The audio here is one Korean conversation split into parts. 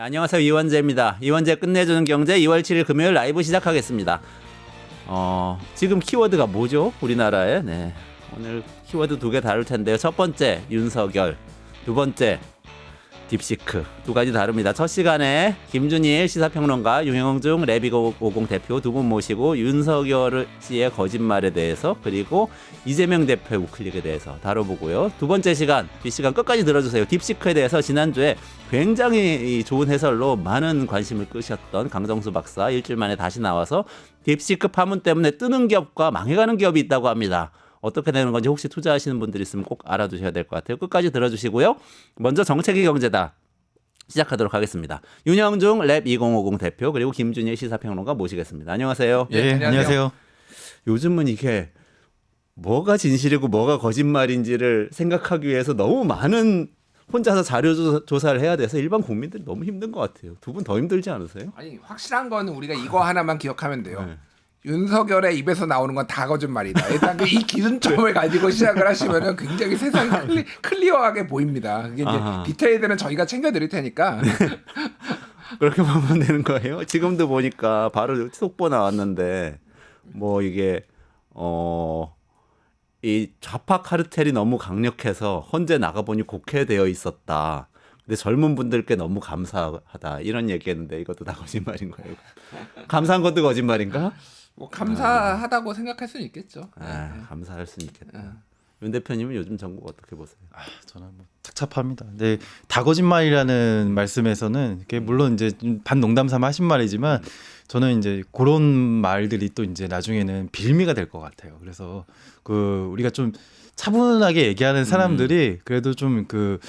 안녕하세요. 이원재입니다. 이원재 끝내주는 경제 2월 7일 금요일 라이브 시작하겠습니다. 지금 키워드가 뭐죠? 우리나라에. 네. 오늘 키워드 2개 다룰 텐데요. 첫 번째 윤석열, 두 번째 딥시크, 두 가지 다릅니다. 첫 시간에 김준일 시사평론가, 윤형중 랩2050 대표 두 분 모시고 윤석열 씨의 거짓말에 대해서 그리고 이재명 대표의 우클릭에 대해서 다뤄보고요. 두 번째 시간, 이 시간 끝까지 들어주세요. 딥시크에 대해서 지난주에 굉장히 좋은 해설로 많은 관심을 끄셨던 강정수 박사 일주일 만에 다시 나와서 딥시크 파문 때문에 뜨는 기업과 망해가는 기업이 있다고 합니다. 어떻게 되는 건지 혹시 투자하시는 분들 있으면 꼭 알아두셔야 될 것 같아요. 끝까지 들어주시고요. 먼저 정책이 경제다 시작하도록 하겠습니다. 윤형중 랩2050 대표 그리고 김준일 시사평론가 모시겠습니다. 안녕하세요. 예, 안녕하세요. 요즘은 이게 뭐가 진실이고 뭐가 거짓말인지를 생각하기 위해서 너무 많은 혼자서 자료 조사를 해야 돼서 일반 국민들이 너무 힘든 것 같아요. 두 분 더 힘들지 않으세요? 아니 확실한 거는 우리가 이거 하나만 기억하면 돼요. 네. 윤석열의 입에서 나오는 건 다 거짓말이다. 일단 이 기준점을 가지고 시작을 하시면은 굉장히 세상이 클리어하게 보입니다. 그게 이제 디테일들은 저희가 챙겨드릴 테니까. 그렇게 보면 되는 거예요. 지금도 보니까 바로 속보 나왔는데 뭐 이게 이 좌파 카르텔이 너무 강력해서 헌재 나가보니 곡해되어 있었다. 근데 젊은 분들께 너무 감사하다 이런 얘기했는데 이것도 다 거짓말인 거예요. 감사한 것도 거짓말인가? 뭐 감사하다고 생각할 수는 있겠죠. 감사할 수는 있겠다. 윤 대표님은 요즘 정국 어떻게 보세요? 저는 뭐 착잡합니다. 근데 다 거짓말이라는 말씀에서는 그게 물론 이제 반농담 삼아 하신 말이지만 저는 이제 그런 말들이 또 이제 나중에는 빌미가 될 것 같아요. 그래서 그 우리가 좀 차분하게 얘기하는 사람들이 그래도 좀 그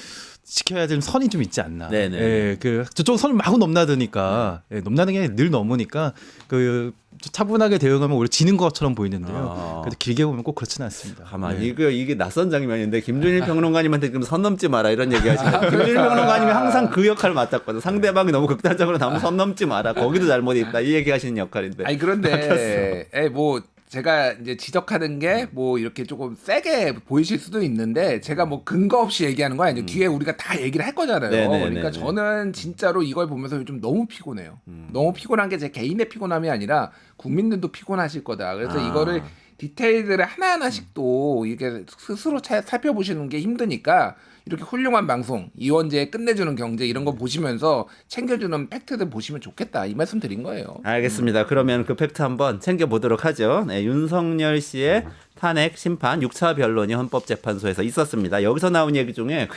지켜야 될 선이 좀 있지 않나. 네네. 예, 그 저쪽 선을 마구 넘나드니까 넘나드는 게 늘 넘으니까 그 차분하게 대응하면 오히려 지는 것처럼 보이는데요. 그래도 길게 보면 꼭 그렇지는 않습니다. 가만히 이게 낯선 장면인데 김준일 평론가님한테 지금 선 넘지 마라 이런 얘기 하시는 김준일 평론가님이 항상 그 역할을 맡았거든. 상대방이 너무 극단적으로 나오면 선 넘지 마라. 거기도 잘못이 있다. 이 얘기 하시는 역할인데. 아니 그런데 뭐 제가 이제 지적하는 게 뭐 이렇게 조금 세게 보이실 수도 있는데 제가 뭐 근거 없이 얘기하는 거 아니에요. 뒤에 우리가 다 얘기를 할 거잖아요. 그러니까 저는 진짜로 이걸 보면서 요즘 너무 피곤해요. 너무 피곤한 게 제 개인의 피곤함이 아니라 국민들도 피곤하실 거다. 그래서 이거를 디테일들을 하나하나씩 또 이게 스스로 살펴보시는 게 힘드니까 이렇게 훌륭한 방송 이원재의 끝내주는 경제 이런 거 보시면서 챙겨주는 팩트들 보시면 좋겠다 이 말씀 드린 거예요. 알겠습니다. 그러면 그 팩트 한번 챙겨보도록 하죠. 네, 윤석열 씨의 탄핵 심판 6차 변론이 헌법재판소에서 있었습니다. 여기서 나온 얘기 중에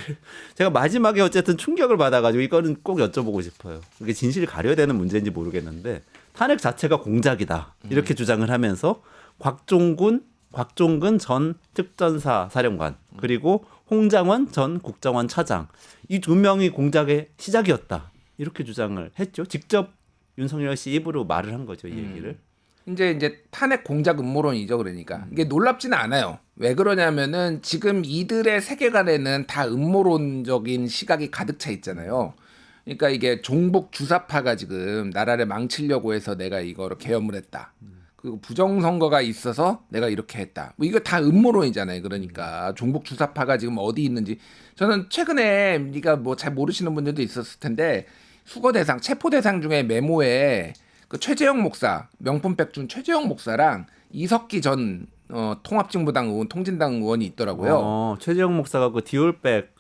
제가 마지막에 어쨌든 충격을 받아가지고 이거는 꼭 여쭤보고 싶어요. 이게 진실을 가려야 되는 문제인지 모르겠는데 탄핵 자체가 공작이다 이렇게 주장을 하면서 곽종근 전 특전사 사령관 그리고 홍장원 전 국정원 차장 이 두 명이 공작의 시작이었다 이렇게 주장을 했죠. 직접 윤석열 씨 입으로 말을 한 거죠, 이 얘기를. 이제 탄핵 공작 음모론이죠. 그러니까 이게 놀랍지는 않아요. 왜 그러냐면은 지금 이들의 세계관에는 다 음모론적인 시각이 가득 차 있잖아요. 그러니까 이게 종북 주사파가 지금 나라를 망치려고 해서 내가 이거를 계엄을 했다. 그리고 부정선거가 있어서 내가 이렇게 했다. 뭐 이거 다 음모론이잖아요. 그러니까 종북 주사파가 지금 어디 있는지 저는 최근에 네가 뭐 잘 모르시는 분들도 있었을 텐데 수거 대상, 체포 대상 중에 메모에 그 최재형 목사, 명품백 준 최재형 목사랑 이석기 전 통합진보당 의원, 통진당 의원이 있더라고요. 최재형 목사가 그 디올백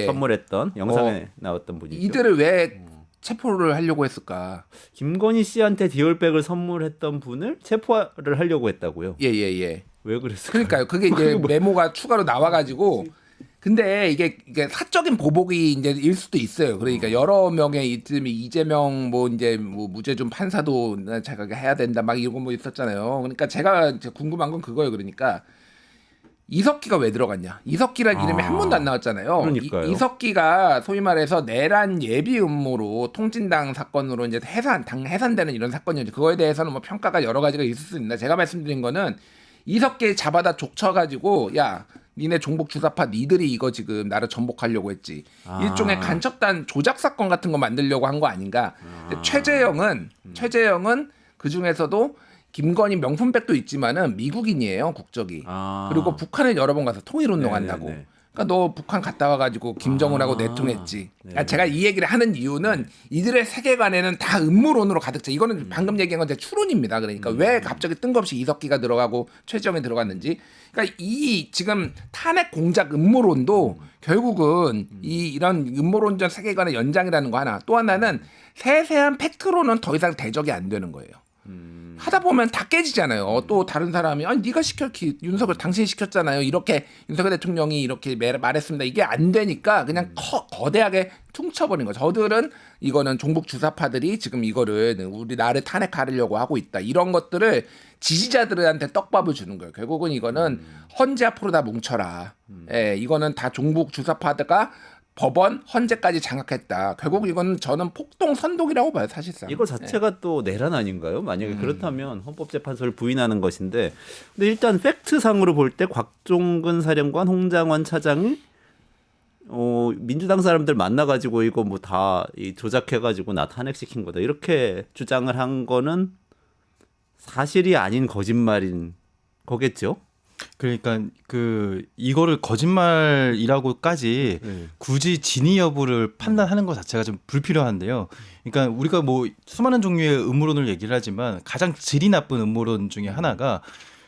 선물했던 영상에 나왔던 분이죠. 이들을 왜 체포를 하려고 했을까? 김건희 씨한테 디올백을 선물했던 분을 체포를 하려고 했다고요? 예. 왜 그랬을까요? 그러니까요. 그게 이제 메모가 추가로 나와가지고. 근데 이게 사적인 보복이 이제 일 수도 있어요. 그러니까 여러 명의 이재명 뭐 이제 뭐 무죄 좀 판사도 제가 해야 된다 막 이런 거 뭐 있었잖아요. 그러니까 제가 궁금한 건 그거예요. 그러니까 이석기가 왜 들어갔냐? 이석기란 이름이 한 번도 안 나왔잖아요. 이석기가 소위 말해서 내란 예비 음모로 통진당 사건으로 이제 해산되는 이런 사건이었죠. 그거에 대해서는 뭐 평가가 여러 가지가 있을 수 있는데 제가 말씀드린 거는 이석기 잡아다 족쳐가지고 야 니네 종북 주사파 니들이 이거 지금 나를 전복하려고 했지. 일종의 간첩단 조작 사건 같은 거 만들려고 한 거 아닌가. 최재형은 그 중에서도 김건희 명품백도 있지만은 미국인이에요 국적이. 그리고 북한에 여러 번 가서 통일운동한다고. 그러니까 너 북한 갔다 와가지고 김정은하고 내통했지. 그러니까 네. 제가 이 얘기를 하는 이유는 이들의 세계관에는 다 음모론으로 가득 차. 이거는 방금 얘기한 건 제 추론입니다. 그러니까 왜 갑자기 뜬금없이 이석기가 들어가고 최정이 들어갔는지. 그러니까 이 지금 탄핵 공작 음모론도 결국은 이런 음모론적 세계관의 연장이라는 거 하나. 또 하나는 세세한 팩트로는 더 이상 대적이 안 되는 거예요. 하다 보면 다 깨지잖아요. 또 다른 사람이 아니 네가 윤석열 당신이 시켰잖아요. 이렇게 윤석열 대통령이 이렇게 말했습니다. 이게 안 되니까 그냥 거대하게 퉁쳐버린 거죠. 저들은 이거는 종북 주사파들이 지금 이거를 우리 나라를 탄핵하려고 하고 있다. 이런 것들을 지지자들한테 떡밥을 주는 거예요. 결국은 이거는 헌재 앞으로 다 뭉쳐라. 예, 이거는 다 종북 주사파들가 법원 헌재까지 장악했다. 결국 이건 저는 폭동 선동이라고 봐요, 사실상. 이거 자체가 또 내란 아닌가요? 만약에 그렇다면 헌법재판소를 부인하는 것인데, 근데 일단 팩트상으로 볼 때 곽종근 사령관, 홍장원 차장이 민주당 사람들 만나가지고 이거 뭐 다 조작해가지고 나 탄핵시킨 거다 이렇게 주장을 한 거는 사실이 아닌 거짓말인 거겠죠? 그러니까 그 이거를 거짓말이라고까지 네. 굳이 진위 여부를 판단하는 것 자체가 좀 불필요한데요. 그러니까 우리가 뭐 수많은 종류의 음모론을 얘기를 하지만 가장 질이 나쁜 음모론 중에 하나가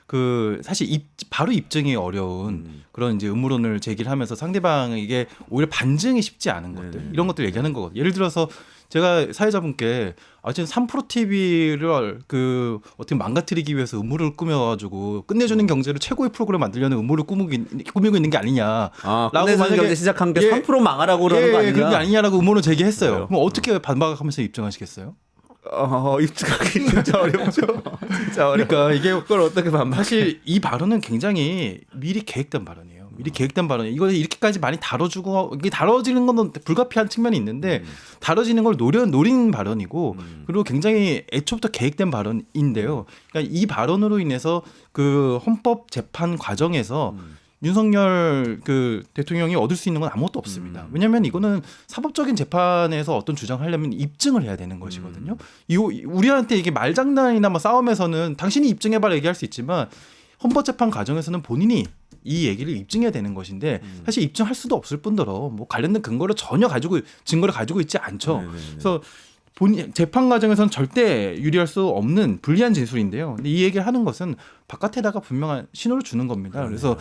그 사실 바로 입증이 어려운 그런 이제 음모론을 제기를 하면서 상대방에게 오히려 반증이 쉽지 않은 것들 이런 것들 얘기하는 거거든요. 예를 들어서 제가 사회자분께 지금 3프로 TV를 그 어떻게 망가뜨리기 위해서 음모를 꾸며가지고 끝내주는 경제를 최고의 프로그램 만들려는 음모를 꾸미고 있는 게 아니냐. 끝내주는 경제 시작한 게 3% 망하라고 그러는 거 아니냐. 그런 게 아니냐라고 음모를 제기했어요. 그래요. 그럼 어떻게 반박하면서 입증하시겠어요? 입증하기 진짜 어렵죠. 진짜 어렵. 그러니까 이게 그걸 어떻게 반박? 사실 이 발언은 굉장히 미리 계획된 발언이에요. 미리 계획된 발언이에요. 이걸 이렇게까지 많이 다뤄주고 이게 다뤄지는 건 불가피한 측면이 있는데 다뤄지는 걸 노린 발언이고 그리고 굉장히 애초부터 계획된 발언인데요. 그러니까 이 발언으로 인해서 그 헌법 재판 과정에서 윤석열 그 대통령이 얻을 수 있는 건 아무것도 없습니다. 왜냐하면 이거는 사법적인 재판에서 어떤 주장을 하려면 입증을 해야 되는 것이거든요. 우리한테 이게 말장난이나 뭐 싸움에서는 당신이 입증해봐라 얘기할 수 있지만 헌법재판 과정에서는 본인이 이 얘기를 입증해야 되는 것인데 사실 입증할 수도 없을 뿐더러 뭐 관련된 증거를 가지고 있지 않죠. 네네네. 그래서 재판 과정에서는 절대 유리할 수 없는 불리한 진술인데요. 근데 이 얘기를 하는 것은 바깥에다가 분명한 신호를 주는 겁니다. 그래서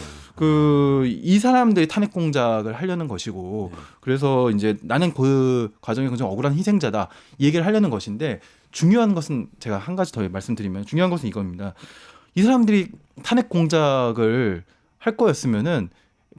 이 사람들이 탄핵 공작을 하려는 것이고 그래서 이제 나는 그 과정에 굉장히 억울한 희생자다 이 얘기를 하려는 것인데 중요한 것은 제가 한 가지 더 말씀드리면 중요한 것은 이겁니다. 이 사람들이 탄핵 공작을 할 거였으면은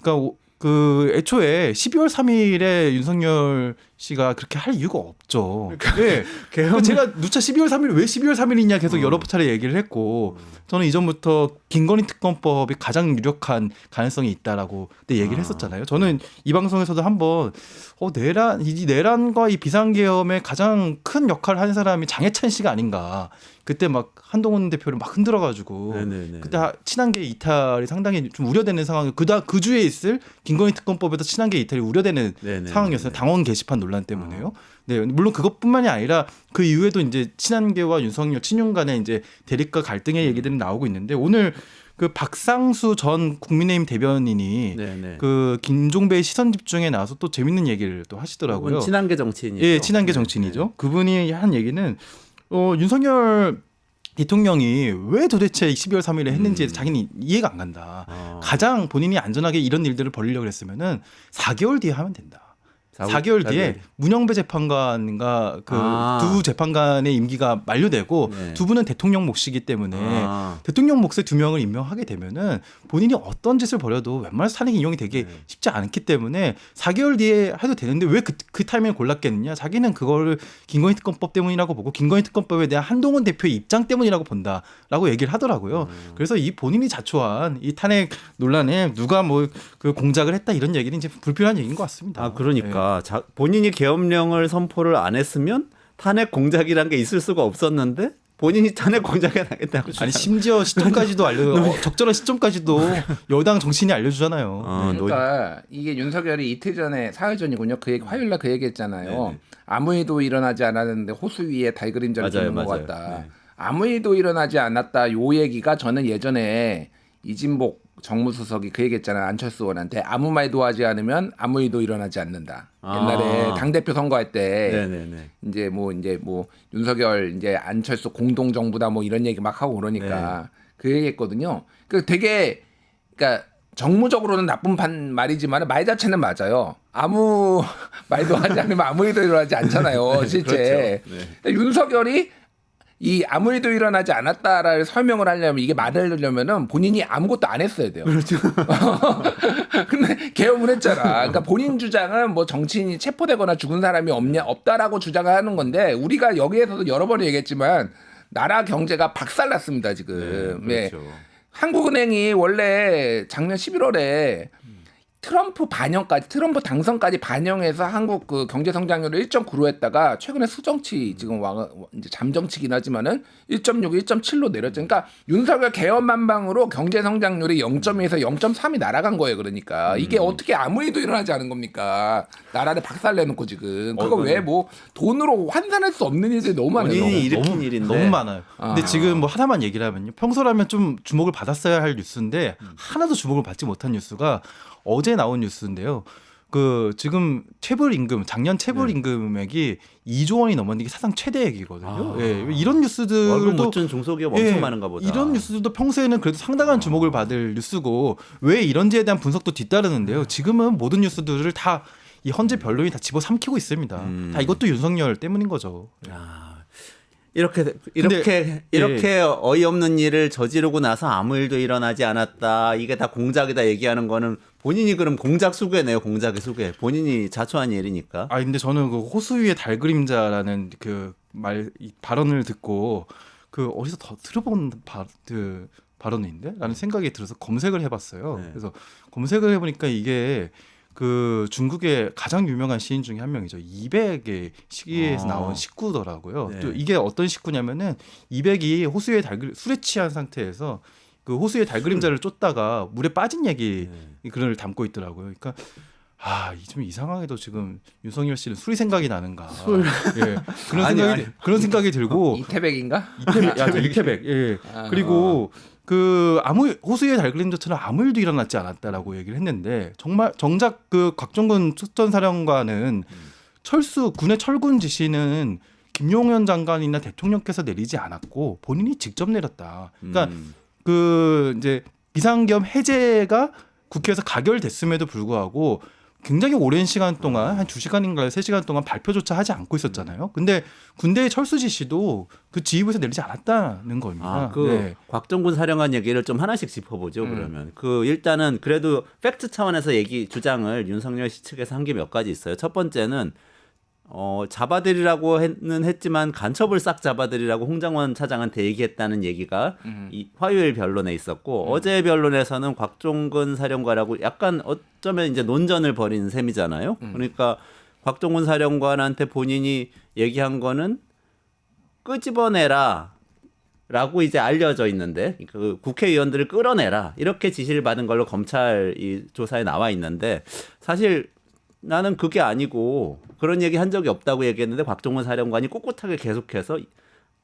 그러니까 그 애초에 12월 3일에 윤석열 씨가 그렇게 할 이유가 없죠. 네. 그러니까 제가 누차 12월 3일 왜 12월 3일이냐 계속 여러 차례 얘기를 했고 저는 이전부터 김건희 특검법이 가장 유력한 가능성이 있다라고 그때 얘기를 했었잖아요. 저는 이 방송에서도 한번 내란과 이 비상계엄의 가장 큰 역할을 한 사람이 장해찬 씨가 아닌가. 그때 막 한동훈 대표를 막 흔들어가지고 네네네. 그때 친한계 이탈이 상당히 좀 우려되는 상황. 그 주에 있을 김건희 특검법에서 친한계 이탈이 우려되는 네네네. 상황이었어요. 당원 게시판 논란 때문에요. 네, 물론 그것뿐만이 아니라 그 이후에도 이제 친한계와 윤석열 친윤 간의 이제 대립과 갈등의 얘기들이 나오고 있는데 오늘 그 박상수 전 국민의힘 대변인이 네네. 그 김종배의 시선 집중에 나와서 또 재밌는 얘기를 또 하시더라고요. 그분 친한계 정치인이죠. 예, 친한계 정치인이죠. 그분이 한 얘기는 윤석열 대통령이 왜 도대체 12월 3일에 했는지 자기는 이해가 안 간다. 가장 본인이 안전하게 이런 일들을 벌이려고 했으면은 4개월 뒤에 하면 된다. 4개월 뒤에 문영배 재판관과 그 두 재판관의 임기가 만료되고 네. 두 분은 대통령 몫이기 때문에 대통령 몫의 2명을 임명하게 되면은 본인이 어떤 짓을 벌여도 웬만해서 탄핵 인용이 되기 쉽지 않기 때문에 4개월 뒤에 해도 되는데 왜 그 타이밍을 골랐겠느냐? 자기는 그거를 김건희 특검법 때문이라고 보고 김건희 특검법에 대한 한동훈 대표의 입장 때문이라고 본다라고 얘기를 하더라고요. 그래서 이 본인이 자초한 이 탄핵 논란에 누가 뭐 그 공작을 했다 이런 얘기는 이제 불필요한 얘기인 것 같습니다. 그러니까 본인이 계엄령을 선포를 안 했으면 탄핵 공작이란 게 있을 수가 없었는데 본인이 탄핵 공작에 나겠다고 아니 심지어 시점까지도 적절한 시점까지도 여당 정치인이 알려주잖아요. 그러니까 이게 윤석열이 이틀 전에 사흘 전이군요. 그 얘기 화요일날 그 얘기했잖아요. 네네. 아무 일도 일어나지 않았는데 호수 위에 달 그림자를 주는 것 같다. 네. 아무 일도 일어나지 않았다. 요 얘기가 저는 예전에 이진복 정무수석이 그 얘기했잖아. 안철수 의원한테 아무 말도 하지 않으면 아무 일도 일어나지 않는다. 옛날에 당대표 선거할 때 네네네. 이제 뭐 윤석열 이제 안철수 공동 정부다 뭐 이런 얘기 막 하고 그러니까 그 얘기했거든요. 그 되게 그러니까 정무적으로는 나쁜 말이지만 말 자체는 맞아요. 아무 말도 하지 않으면 아무 일도 일어나지 않잖아요. 실제. 그렇죠. 네. 근데 윤석열이 이 아무 일도 일어나지 않았다를 설명을 하려면 이게 말을 하려면은 본인이 아무것도 안 했어야 돼요. 그렇죠. 근데 개엄을 했잖아. 그러니까 본인 주장은 뭐 정치인이 체포되거나 죽은 사람이 없다라고 주장을 하는 건데 우리가 여기에서도 여러 번 얘기했지만 나라 경제가 박살났습니다 지금. 네, 그렇죠. 한국은행이 원래 작년 11월에 트럼프 당선까지 반영해서 한국 그 경제 성장률을 1.9로 했다가 최근에 수정치 지금 이제 잠정치긴 하지만은 1.6, 1.7로 내렸죠. 그러니까 윤석열 개헌만방으로 경제 성장률이 0.2에서 0.3이 날아간 거예요. 그러니까 이게 어떻게 아무 일도 일어나지 않은 겁니까? 나라를 박살내놓고 지금 그거 왜 뭐 돈으로 환산할 수 없는 일들이 너무 많아요. 본인이 일으킨 일인데 너무 많아요. 근데 지금 뭐 하나만 얘기를 하면요. 평소라면 좀 주목을 받았어야 할 뉴스인데 하나도 주목을 받지 못한 뉴스가 어제 나온 뉴스인데요. 그 지금 체불 임금 작년 체불 임금액이 2조 원이 넘었는데 이게 사상 최대액이거든요. 예, 이런 월급 뉴스들도 못 준 중소기업 엄청 예, 많은가 보다. 이런 뉴스들도 평소에는 그래도 상당한 주목을 받을 뉴스고 왜 이런지에 대한 분석도 뒤따르는데요. 지금은 모든 뉴스들을 다 이 헌재 변론이 다 집어삼키고 있습니다. 다 이것도 윤석열 때문인 거죠. 이렇게 어이없는 일을 저지르고 나서 아무 일도 일어나지 않았다. 이게 다 공작이다 얘기하는 거는 본인이 그럼 공작 수괴네요. 공작의 수괴. 본인이 자초한 일이니까. 아 근데 저는 그 호수 위의 달 그림자라는 그 발언을 듣고 그 어디서 더 들어본 발언인데? 라는 생각이 들어서 검색을 해봤어요. 네. 그래서 검색을 해보니까 이게 그 중국의 가장 유명한 시인 중에 한 명이죠. 이백의 시기에서 나온 식구더라고요. 네. 또 이게 어떤 식구냐면은 이백이 호수에 술에 취한 상태에서 그 호수에 달 그림자를 쫓다가 물에 빠진 얘기 글을 담고 있더라고요. 그러니까 좀 이상하게도 지금 윤석열 씨는 술이 생각이 나는가. 예. 그런 생각이 들고 이태백인가? 이태백. 예. 그리고 그 호수의 달 그림자처럼 아무 일도 일어났지 않았다라고 얘기를 했는데 정작 그 곽종근 특전사령관은 군의 철군 지시는 김용현 장관이나 대통령께서 내리지 않았고 본인이 직접 내렸다. 그러니까 그 이제 비상겸 해제가 국회에서 가결됐음에도 불구하고 굉장히 오랜 시간 동안 한 2시간인가 3시간 동안 발표조차 하지 않고 있었잖아요. 근데 군대의 철수 지시도 그 지휘부에서 내리지 않았다는 겁니다. 곽종군 사령관 얘기를 좀 하나씩 짚어보죠. 그러면 일단은 그래도 팩트 차원에서 주장을 윤석열 씨 측에서 한 게 몇 가지 있어요. 첫 번째는 잡아들이라고는 했지만 간첩을 싹 잡아들이라고 홍장원 차장한테 얘기했다는 얘기가 이 화요일 변론에 있었고 어제 변론에서는 곽종근 사령관하고 약간 어쩌면 이제 논전을 벌인 셈이잖아요. 그러니까 곽종근 사령관한테 본인이 얘기한 거는 끄집어내라. 라고 이제 알려져 있는데 그 국회의원들을 끌어내라 이렇게 지시를 받은 걸로 검찰 이 조사에 나와 있는데 사실 나는 그게 아니고 그런 얘기 한 적이 없다고 얘기했는데 곽종원 사령관이 꿋꿋하게 계속해서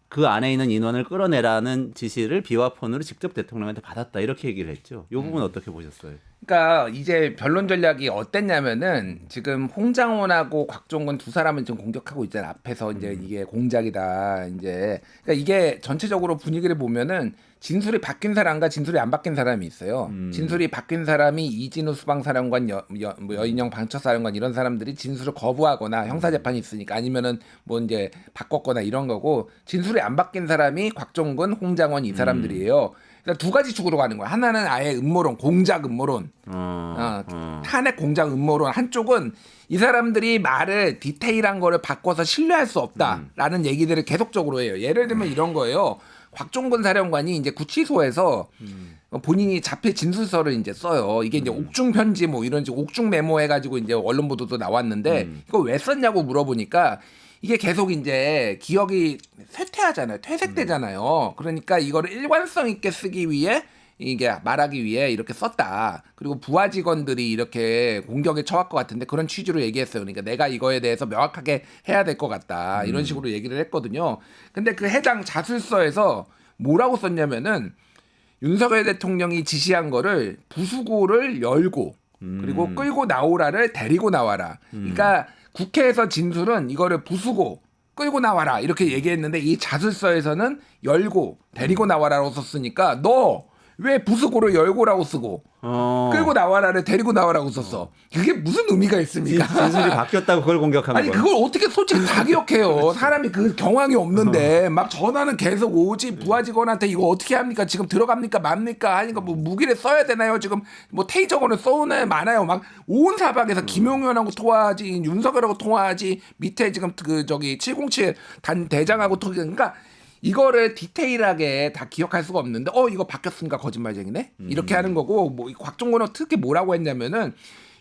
그 안에 있는 인원을 끌어내라는 지시를 비화폰으로 직접 대통령한테 받았다 이렇게 얘기를 했죠. 이 부분 어떻게 보셨어요? 그러니까 이제 변론 전략이 어땠냐면은 지금 홍장원하고 곽종근 두 사람은 지금 공격하고 있잖아. 앞에서 이제 이게 공작이다. 이제 그러니까 이게 전체적으로 분위기를 보면은 진술이 바뀐 사람과 진술이 안 바뀐 사람이 있어요. 진술이 바뀐 사람이 이진우 수방사령관, 뭐 여인영 방처사령관 이런 사람들이 진술을 거부하거나 형사재판이 있으니까 아니면은 뭐 이제 바꿨거나 이런 거고 진술이 안 바뀐 사람이 곽종근, 홍장원 이 사람들이에요. 그러니까 두 가지 축으로 가는 거야. 하나는 아예 음모론, 공작 음모론, 탄핵 공작 음모론. 한쪽은 이 사람들이 말을 디테일한 거를 바꿔서 신뢰할 수 없다라는 얘기들을 계속적으로 해요. 예를 들면 이런 거예요. 곽종근 사령관이 이제 구치소에서 본인이 자폐 진술서를 이제 써요. 이게 이제 옥중 편지 뭐 이런 옥중 메모 해가지고 이제 언론 보도도 나왔는데 이거 왜 썼냐고 물어보니까 이게 계속 이제 기억이 쇠퇴하잖아요. 퇴색되잖아요. 그러니까 이거를 일관성 있게 쓰기 위해 이게 말하기 위해 이렇게 썼다. 그리고 부하 직원들이 이렇게 공격에 처할 것 같은데 그런 취지로 얘기했어요. 그러니까 내가 이거에 대해서 명확하게 해야 될 것 같다. 이런 식으로 얘기를 했거든요. 근데 그 해당 자술서에서 뭐라고 썼냐면은 윤석열 대통령이 지시한 거를 부수고를 열고 그리고 끌고 나오라를 데리고 나와라. 그러니까 국회에서 진술은 이거를 부수고 끌고 나와라 이렇게 얘기했는데 이 자술서에서는 열고 데리고 나와라고 썼으니까 너 왜 부수고를 열고라고 쓰고 끌고 나와라를 데리고 나와라고 썼어. 그게 무슨 의미가 있습니까? 진술이 바뀌었다고 그걸 공격하는 아니 거예요. 그걸 어떻게 솔직히 다 기억해요. 사람이 그 경황이 없는데 막 전화는 계속 오지 부하 직원한테 이거 어떻게 합니까? 지금 들어갑니까? 맙니까? 하니까 뭐 무기를 써야 되나요? 지금 뭐 테이저건을 쏘네 많아요. 막 온 사방에서 김용현하고 통화하지 윤석열하고 통화하지 밑에 지금 그 저기 707 단 대장하고 통화 그러니까 이거를 디테일하게 다 기억할 수가 없는데 이거 바뀌었으니까 거짓말쟁이네 이렇게 하는 거고 뭐 곽종건은 특히 뭐라고 했냐면은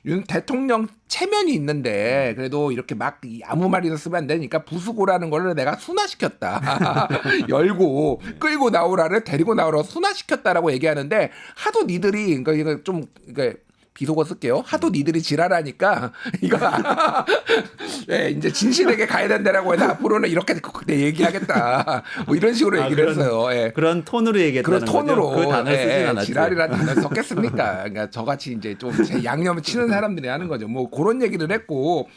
윤 대통령 체면이 있는데 그래도 이렇게 막 아무 말이나 쓰면 안 되니까 부수고라는 거를 내가 순화시켰다 열고 끌고 나오라를 데리고 나오라 순화시켰다라고 얘기하는데 하도 니들이 그러니까 이거 좀 그러니까 비속어 쓸게요. 하도 니들이 지랄하니까 이거 네, 이제 진실에게 가야 된다라고 해서 앞으로는 이렇게 얘기하겠다. 뭐 이런 식으로 얘기를 했어요. 예. 그런 톤으로 얘기했다는 그런 톤으로 거죠. 그 단어를 쓰진 않았죠. 지랄이라는 단어 섞겠습니까? 그러니까 저같이 이제 좀 제 양념을 치는 사람들이 하는 거죠. 뭐 그런 얘기를 했고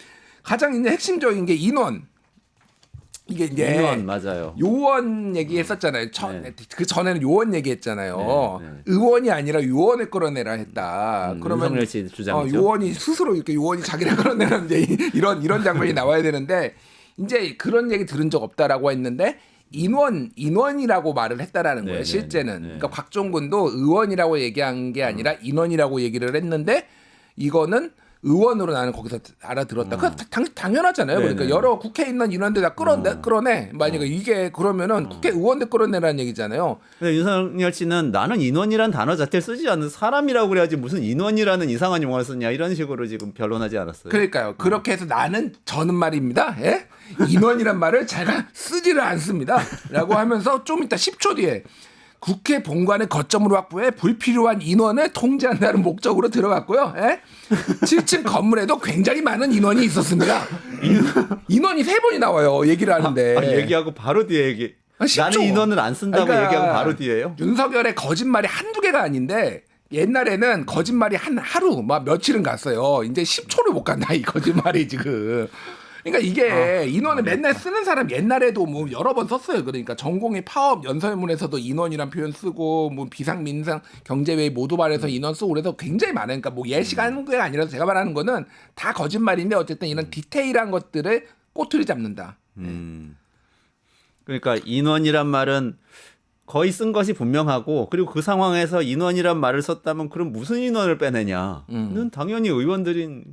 가장 이제 핵심적인 게 인원. 이게 이제 인원 맞아요. 요원 얘기했었잖아요. 그 전에는 요원 얘기했잖아요. 의원이 아니라 요원을 끌어내라 했다. 그러면 윤석열 씨 주장이죠. 요원이 스스로 이렇게 요원이 자기를 끌어내는 이제 이런 장면이 나와야 되는데 이제 그런 얘기 들은 적 없다라고 했는데 인원이라고 말을 했다라는 거예요. 실제는. 그러니까 곽종근도 의원이라고 얘기한 게 아니라 인원이라고 얘기를 했는데 이거는 의원으로 나는 거기서 알아들었다. 그 당연하잖아요. 그러니까 여러 국회에 있는 인원들 다 끌어내. 만약에 이게 그러면은 국회의원들 끌어내라는 얘기잖아요. 근데 윤석열 씨는 나는 인원이란 단어 자체를 쓰지 않는 사람이라고 그래야지 무슨 인원이라는 이상한 용어를 쓰냐 이런 식으로 지금 변론하지 않았어요. 그러니까요. 그렇게 해서 저는 말입니다. 예? 인원이란 말을 제가 쓰지를 않습니다. 라고 하면서 좀 이따 10초 뒤에 국회 본관의 거점으로 확보해 불필요한 인원을 통제한다는 목적으로 들어갔고요. 예? 7층 건물에도 굉장히 많은 인원이 있었습니다. 인원이 3번이 나와요. 얘기를 하는데. 얘기하고 바로 뒤에 얘기. 나는 인원을 안 쓴다고 그러니까 얘기하고 바로 뒤에요. 윤석열의 거짓말이 한두 개가 아닌데 옛날에는 거짓말이 한 하루 막 며칠은 갔어요. 이제 10초를 못 간다 이 거짓말이 지금. 그러니까 이게 인원을 맨날 쓰는 사람 옛날에도 뭐 여러 번 썼어요. 그러니까 전공의 파업 연설문에서도 인원이란 표현 쓰고 뭐 비상 민상 경제회의 모두 발에서 인원 쓰고 그래서 굉장히 많으니까 뭐 예시가 하는 게 아니라서 제가 말하는 거는 다 거짓말인데 어쨌든 이런 디테일한 것들을 꼬투리 잡는다. 그러니까 인원이란 말은 거의 쓴 것이 분명하고 그리고 그 상황에서 인원이란 말을 썼다면 그럼 무슨 인원을 빼내냐?는 당연히 의원들이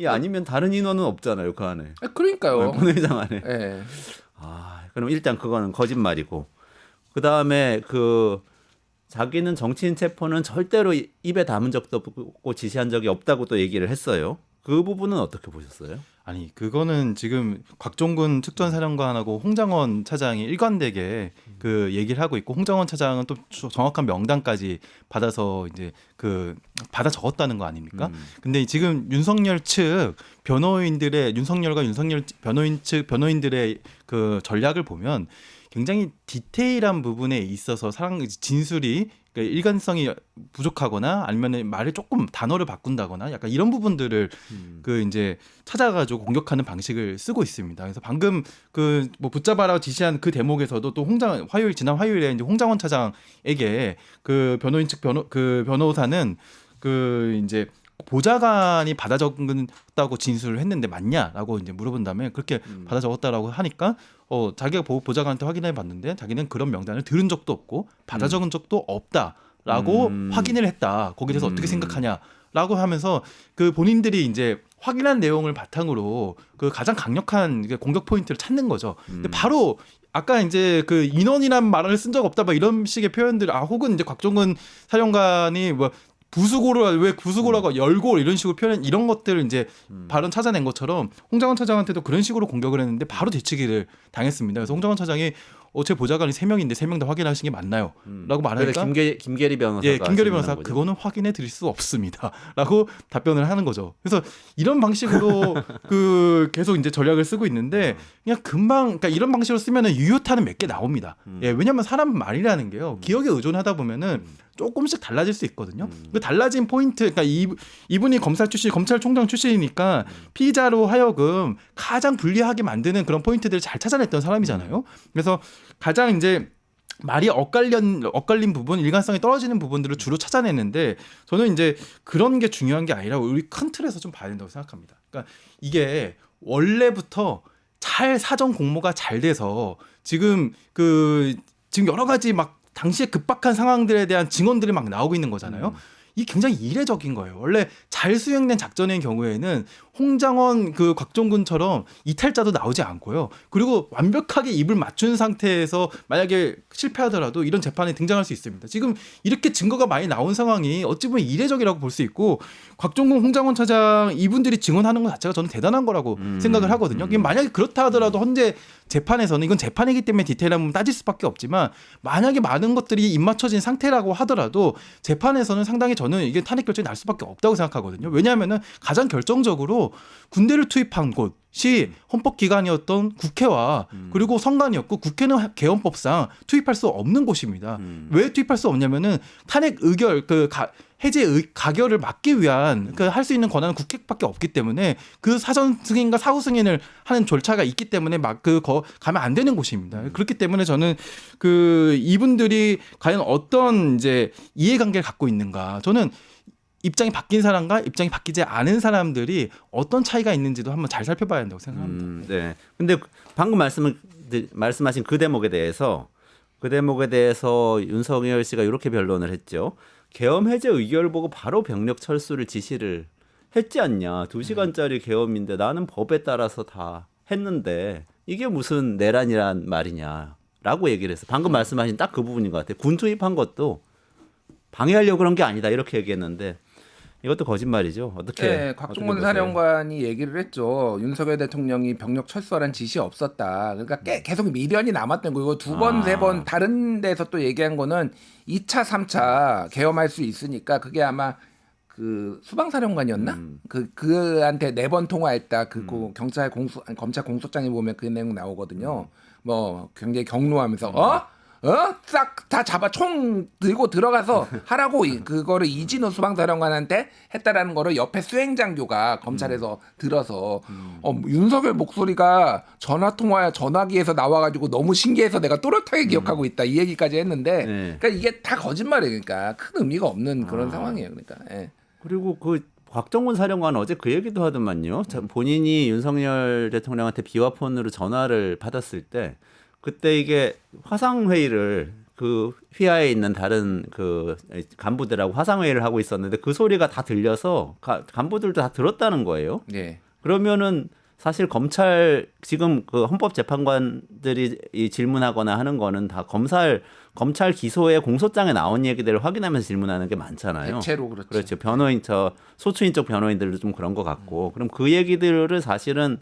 아니면 다른 인원은 없잖아요 그 안에. 그러니까요. 본회의장 안에. 네. 그럼 일단 그거는 거짓말이고 그 다음에 자기는 정치인 체포는 절대로 입에 담은 적도 없고 지시한 적이 없다고 또 얘기를 했어요. 그 부분은 어떻게 보셨어요? 아니 그거는 지금 곽종근 특전사령관하고 홍장원 차장이 일관되게 그 얘기를 하고 있고 홍장원 차장은 또 정확한 명단까지 받아서 이제 받아 적었다는 거 아닙니까? 근데 지금 윤석열 측 변호인들의 윤석열과 윤석열 변호인 측 변호인들의 그 전략을 보면 굉장히 디테일한 부분에 있어서 진술이 그러니까 일관성이 부족하거나 아니면 말을 조금 단어를 바꾼다거나 약간 이런 부분들을 이제 찾아가지고 공격하는 방식을 쓰고 있습니다. 그래서 방금 뭐 붙잡아라 지시한 그 대목에서도 또 지난 화요일에 이제 홍장원 차장에게 그 변호인 측 변호사는 이제 보좌관이 받아 적었다고 진술을 했는데 맞냐라고 이제 물어본 다음에 그렇게 받아 적었다라고 하니까 자기가 보좌관한테 확인해 봤는데 자기는 그런 명단을 들은 적도 없고 받아 적은 적도 없다라고 확인을 했다. 거기에 대해서 어떻게 생각하냐라고 하면서 본인들이 이제 확인한 내용을 바탕으로 가장 강력한 공격 포인트를 찾는 거죠. 근데 바로 아까 이제 인원이란 말을 쓴 적 없다 막 이런 식의 표현들 혹은 이제 곽종근 사령관이 뭐 왜 부수고라고 열고 이런 식으로 표현 이런 것들을 이제 발언 찾아낸 것처럼 홍장원 차장한테도 그런 식으로 공격을 했는데 바로 뒤치기를 당했습니다. 그래서 홍장원 차장이 제 보좌관이 3명인데 3명 다 확인하신 게 맞나요? 라고 말하니까 김계리 변호사가 예, 김결희 변호사 질문한 거죠. 그거는 확인해 드릴 수 없습니다라고 답변을 하는 거죠. 그래서 이런 방식으로 계속 이제 전략을 쓰고 있는데 그냥 금방 그러니까 이런 방식으로 쓰면은 유효타는 몇 개 나옵니다. 예, 왜냐하면 사람 말이라는 게요 기억에 의존하다 보면은 조금씩 달라질 수 있거든요. 그 달라진 포인트, 그러니까 이분이 검찰총장 출신이니까 피의자로 하여금 가장 불리하게 만드는 그런 포인트들을 잘 찾아냈던 사람이잖아요. 그래서 가장 이제 말이 엇갈린 부분, 일관성이 떨어지는 부분들을 주로 찾아내는데 저는 이제 그런 게 중요한 게 아니라 우리 큰 틀에서 좀 봐야 된다고 생각합니다. 그러니까 이게 원래부터 잘 사전 공모가 잘 돼서 지금 여러 가지 막 당시에 급박한 상황들에 대한 증언들이 막 나오고 있는 거잖아요. 이 굉장히 이례적인 거예요. 원래 잘 수행된 작전의 경우에는 홍장원 곽종근처럼 이탈자도 나오지 않고요. 그리고 완벽하게 입을 맞춘 상태에서 만약에 실패하더라도 이런 재판에 등장할 수 있습니다. 지금 이렇게 증거가 많이 나온 상황이 어찌 보면 이례적이라고 볼 수 있고 곽종근, 홍장원 차장 이분들이 증언하는 것 자체가 저는 대단한 거라고 생각을 하거든요. 만약에 그렇다 하더라도 현재 재판에서는 이건 재판이기 때문에 디테일한 부분 따질 수밖에 없지만 만약에 많은 것들이 입맞춰진 상태라고 하더라도 재판에서는 상당히 저는 이게 탄핵 결정이 날 수밖에 없다고 생각하거든요. 왜냐하면은 가장 결정적으로 군대를 투입한 곳이 헌법기관이었던 국회와 그리고 성관이었고 국회는 개헌법상 투입할 수 없는 곳입니다. 왜 투입할 수 없냐면은 탄핵 의결 해제 가결을 막기 위한 할 수 있는 권한은 국회밖에 없기 때문에 그 사전 승인과 사후 승인을 하는 절차가 있기 때문에 가면 안 되는 곳입니다. 그렇기 때문에 저는 이분들이 과연 어떤 이제 이해관계를 갖고 있는가 저는 입장이 바뀐 사람과 입장이 바뀌지 않은 사람들이 어떤 차이가 있는지도 한번 잘 살펴봐야 한다고 생각합니다. 네. 근데 방금 말씀하신 그 대목에 대해서 윤석열 씨가 이렇게 변론을 했죠. 계엄 해제 의결 보고 바로 병력 철수를 지시를 했지 않냐. 2시간짜리 계엄인데 나는 법에 따라서 다 했는데 이게 무슨 내란이란 말이냐라고 얘기를 했어요. 방금 말씀하신 딱 그 부분인 것 같아요. 군 투입한 것도 방해하려고 그런 게 아니다 이렇게 얘기했는데 이것도 거짓말이죠. 네, 곽종근 사령관이 얘기를 했죠. 윤석열 대통령이 병력 철수하라는 지시 없었다. 그러니까 계속 미련이 남았던 거고 2번, 3번 다른 데서 또 얘기한 거는 2차, 3차 계엄할 수 있으니까 그게 아마 수방사령관이었나? 그한테 4번 통화했다. 검찰 공소장에 보면 그 내용 나오거든요. 뭐 굉장히 경로하면서 싹 다 잡아 총 들고 들어가서 하라고 그거를 이진호 수방사령관한테 했다라는 거를 옆에 수행장교가 검찰에서 들어서 윤석열 목소리가 전화기에서 나와가지고 너무 신기해서 내가 또렷하게 기억하고 있다 이 얘기까지 했는데 그러니까 이게 다 거짓말이에요. 그러니까 큰 의미가 없는 그런 상황이에요. 그러니까. 예. 그리고 곽정훈 사령관은 어제 그 얘기도 하더만요. 본인이 윤석열 대통령한테 비화폰으로 전화를 받았을 때 그때 이게 화상회의를 휘하에 있는 다른 간부들하고 화상회의를 하고 있었는데 그 소리가 다 들려서 간부들도 다 들었다는 거예요. 네. 그러면은 사실 검찰 지금 헌법재판관들이 질문하거나 하는 거는 다 검찰 기소의 공소장에 나온 얘기들을 확인하면서 질문하는 게 많잖아요. 대체로 그렇죠. 변호인 소추인 쪽 변호인들도 좀 그런 것 같고 그럼 그 얘기들을 사실은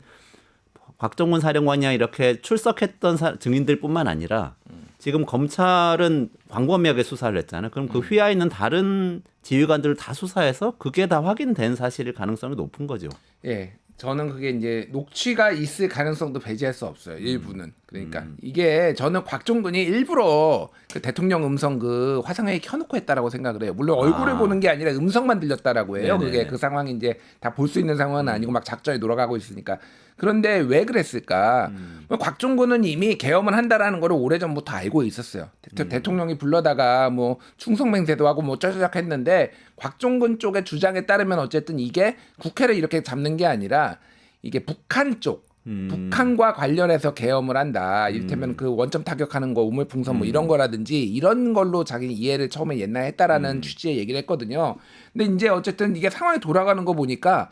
곽정훈 사령관이 이렇게 출석했던 증인들뿐만 아니라 지금 검찰은 광범위하게 수사를 했잖아요. 그럼 그 휘하에 있는 다른 지휘관들을 다 수사해서 그게 다 확인된 사실일 가능성이 높은 거죠. 예. 저는 그게 이제 녹취가 있을 가능성도 배제할 수 없어요. 일부는. 그러니까 이게 저는 곽종근이 일부러 대통령 음성 화상회의 켜놓고 했다라고 생각을 해요. 물론 얼굴을 보는 게 아니라 음성만 들렸다라고 해요. 네네. 그게 그 상황이 이제 다 볼 수 있는 상황은 아니고 막 작전이 돌아가고 있으니까. 그런데 왜 그랬을까? 곽종근은 이미 계엄을 한다라는 거를 오래전부터 알고 있었어요. 대통령이 불러다가 뭐 충성맹세도 하고 뭐 쩌쩌적 했는데 곽종근 쪽의 주장에 따르면 어쨌든 이게 국회를 이렇게 잡는 게 아니라 이게 북한 쪽 북한과 관련해서 계엄을 한다. 이를테면 원점 타격하는 거, 우물풍선 뭐 이런 거라든지 이런 걸로 자기는 이해를 처음에 옛날에 했다라는 취지의 얘기를 했거든요. 근데 이제 어쨌든 이게 상황이 돌아가는 거 보니까